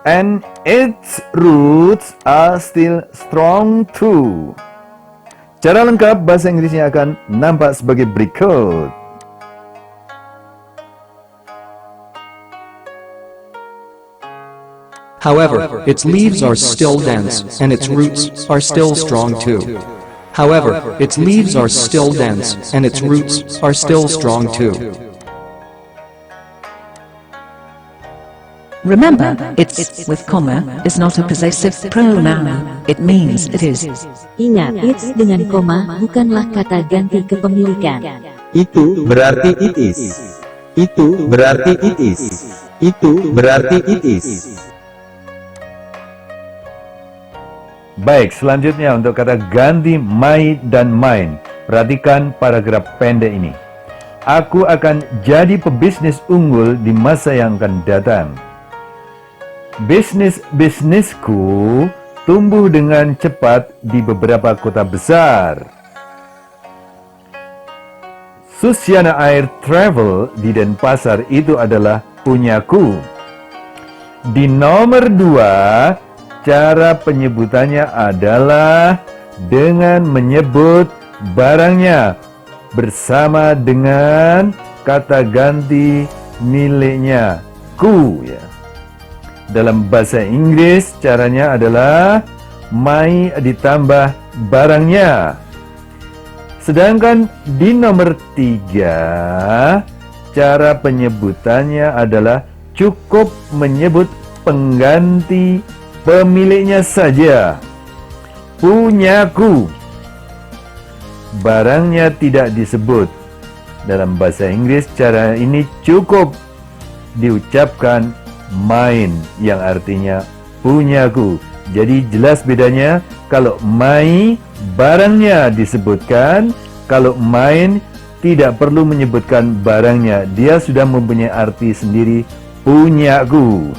Speaker 6: And its roots are still strong too. Cara lengkap bahasa Inggrisnya akan nampak sebagai berikut.
Speaker 4: However, its leaves are still dense, and its roots are still strong too. However, its leaves are still dense, and its roots are still strong too.
Speaker 11: Remember, it's with comma is not a possessive pronoun. It means it is.
Speaker 2: Ingat, it's dengan koma bukanlah kata ganti kepemilikan.
Speaker 12: Itu berarti it is. Itu berarti it is. Itu berarti it is.
Speaker 6: Baik, selanjutnya untuk kata ganti my dan mine. Perhatikan paragraf pendek ini. Aku akan jadi pebisnis unggul di masa yang akan datang. Bisnisku tumbuh dengan cepat di beberapa kota besar. Susiana Air Travel di Denpasar itu adalah punyaku. Di nomor 2, cara penyebutannya adalah dengan menyebut barangnya bersama dengan kata ganti miliknya, ku ya. Dalam bahasa Inggris caranya adalah my ditambah barangnya. Sedangkan di nomor 3, cara penyebutannya adalah cukup menyebut pengganti pemiliknya saja. Punyaku. Barangnya tidak disebut. Dalam bahasa Inggris, cara ini cukup diucapkan mine, yang artinya punyaku. Jadi jelas bedanya. Kalau my, barangnya disebutkan. Kalau mine, tidak perlu menyebutkan barangnya. Dia sudah mempunyai arti sendiri, punyaku.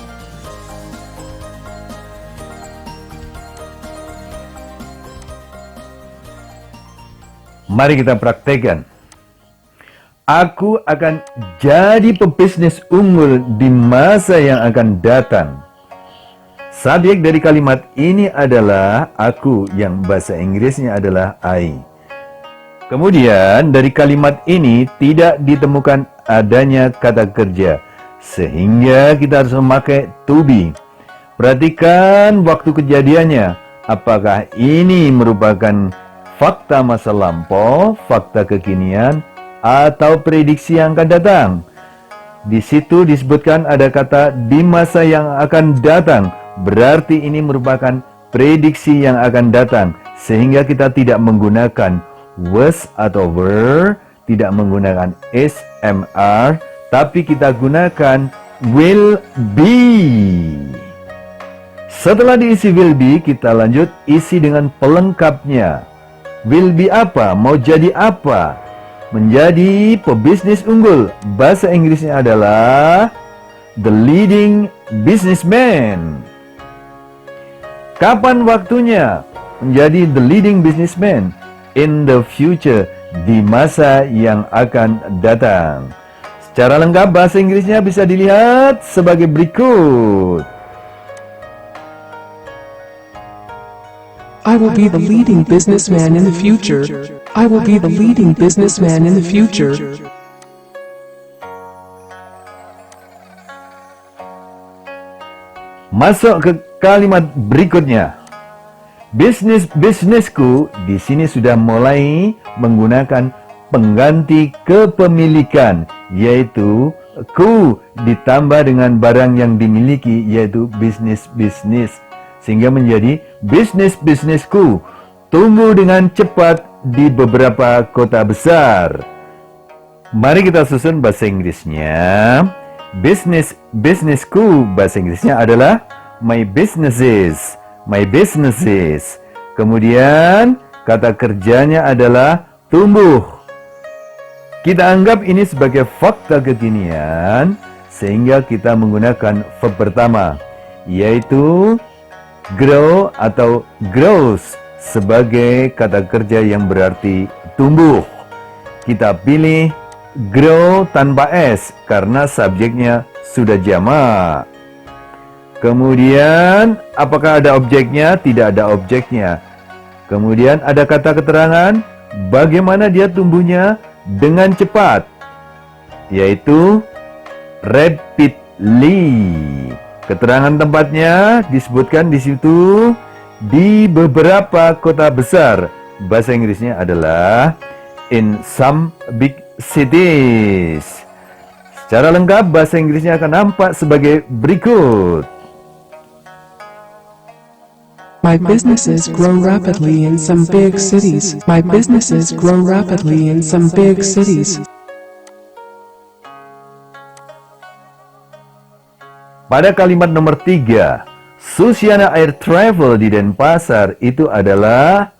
Speaker 6: Mari kita praktekkan. Aku akan jadi pebisnis unggul di masa yang akan datang. Subjek dari kalimat ini adalah aku, yang bahasa Inggrisnya adalah I. Kemudian dari kalimat ini tidak ditemukan adanya kata kerja, sehingga kita harus memakai to be. Perhatikan waktu kejadiannya. Apakah ini merupakan fakta masa lampau, fakta kekinian, atau prediksi yang akan datang? Di situ disebutkan ada kata di masa yang akan datang. Berarti ini merupakan prediksi yang akan datang, sehingga kita tidak menggunakan was atau were, tidak menggunakan is, mr, tapi kita gunakan will be. Setelah diisi will be, kita lanjut isi dengan pelengkapnya. Will be apa? Mau jadi apa? Menjadi pebisnis unggul. Bahasa Inggrisnya adalah the leading businessman. Kapan waktunya menjadi the leading businessman? In the future, di masa yang akan datang. Secara lengkap bahasa Inggrisnya bisa dilihat sebagai berikut.
Speaker 13: I will be the leading businessman in the future. I will be the leading businessman in the future.
Speaker 6: Masuk ke kalimat berikutnya. Bisnisku di sini sudah mulai menggunakan pengganti kepemilikan, yaitu ku ditambah dengan barang yang dimiliki, yaitu bisnis, sehingga menjadi bisnisku tumbuh dengan cepat di beberapa kota besar. Mari kita susun bahasa Inggrisnya. Bisnisku bahasa Inggrisnya adalah my businesses. Kemudian kata kerjanya adalah tumbuh. Kita anggap ini sebagai fakta kekinian, sehingga kita menggunakan verb pertama, yaitu grow atau grows sebagai kata kerja yang berarti tumbuh. Kita pilih grow tanpa s karena subjeknya sudah jamak. Kemudian apakah ada objeknya? Tidak ada objeknya. Kemudian ada kata keterangan bagaimana dia tumbuhnya dengan cepat, yaitu rapidly. Keterangan tempatnya disebutkan di situ, di beberapa kota besar. Bahasa Inggrisnya adalah in some big cities. Secara lengkap bahasa Inggrisnya akan nampak sebagai berikut.
Speaker 13: My businesses grow rapidly in some big cities. My businesses grow rapidly in some big cities.
Speaker 6: Pada kalimat nomor 3, Susiana Air Travel di Denpasar itu adalah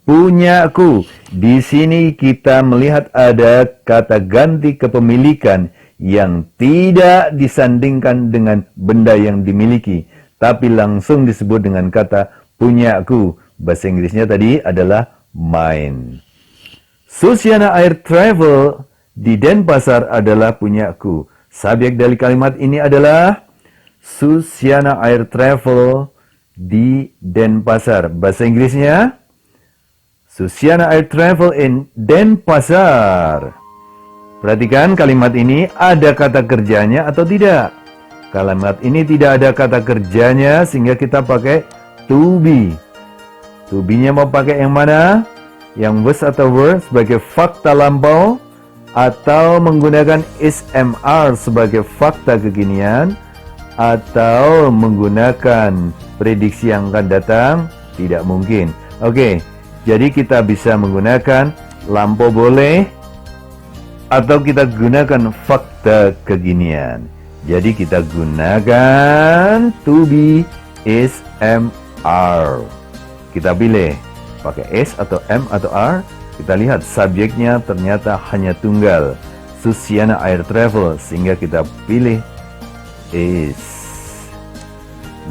Speaker 6: punyaku. Di sini kita melihat ada kata ganti kepemilikan yang tidak disandingkan dengan benda yang dimiliki, tapi langsung disebut dengan kata punyaku. Bahasa Inggrisnya tadi adalah mine. Susiana Air Travel di Denpasar adalah punyaku. Subjek dari kalimat ini adalah Susiana Air Travel di Denpasar. Bahasa Inggrisnya Susiana Air Travel in Denpasar. Perhatikan kalimat ini ada kata kerjanya atau tidak. Kalimat ini tidak ada kata kerjanya, sehingga kita pakai to be. To be-nya mau pakai yang mana? yang was atau were sebagai fakta lampau, atau menggunakan SMR sebagai fakta kekinian, atau menggunakan prediksi yang akan datang? Tidak mungkin. Oke, jadi kita bisa menggunakan lampau boleh, atau kita gunakan fakta kekinian. Jadi kita gunakan to be SMR. Kita pilih pakai S atau M atau R. Kita lihat subjeknya ternyata hanya tunggal, Susiana Air Travel, sehingga kita pilih is.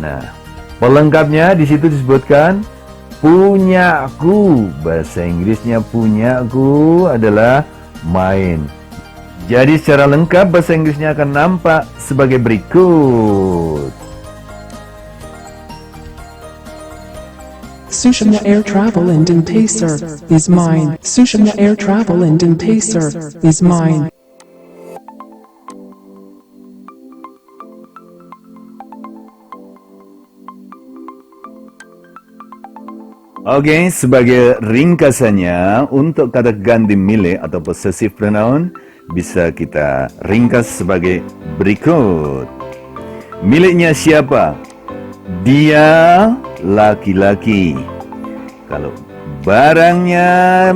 Speaker 6: Nah, pelengkapnya di situ disebutkan punyaku. Bahasa Inggrisnya punyaku adalah mine. Jadi secara lengkap bahasa Inggrisnya akan nampak sebagai berikut.
Speaker 13: Sushmya Air Travel and Pacer is mine. Sushmya Air Travel and Pacer is mine.
Speaker 6: Oke, sebagai ringkasannya untuk kata ganti milik atau possessive pronoun bisa kita ringkas sebagai berikut. Miliknya siapa? Dia laki-laki. Kalau barangnya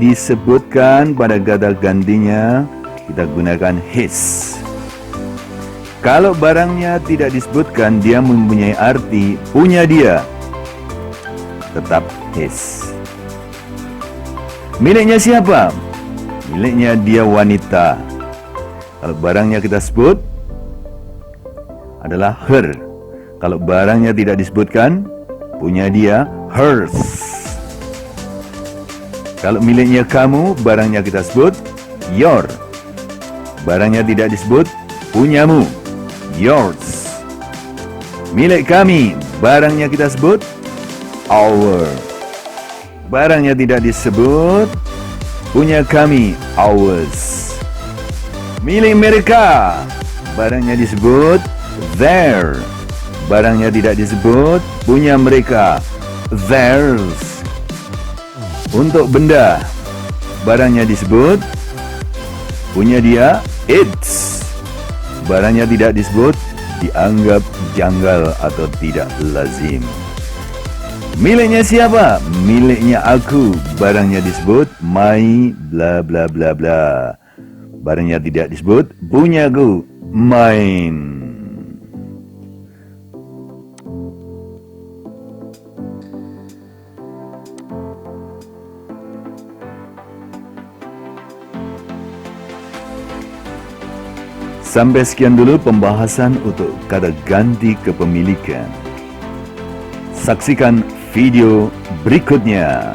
Speaker 6: disebutkan pada kata gantinya, kita gunakan his. Kalau barangnya tidak disebutkan, dia mempunyai arti punya dia, tetap his. Miliknya siapa? Miliknya dia wanita. Kalau barangnya kita sebut, adalah her. Kalau barangnya tidak disebutkan, punya dia, hers. Kalau miliknya kamu, barangnya kita sebut, your. Barangnya tidak disebut, punyamu, yours. Milik kami, barangnya kita sebut, our. Barangnya tidak disebut, punya kami, ours. Milik mereka, barangnya disebut, their. Barangnya tidak disebut, punya mereka, theirs. Untuk benda, barangnya disebut, punya dia, its. Barangnya tidak disebut, dianggap janggal atau tidak lazim. Miliknya siapa? Miliknya aku. Barangnya disebut, my bla bla bla bla. Barangnya tidak disebut, punyaku, mine. Sampai sekian dulu pembahasan untuk kata ganti kepemilikan. Saksikan video berikutnya.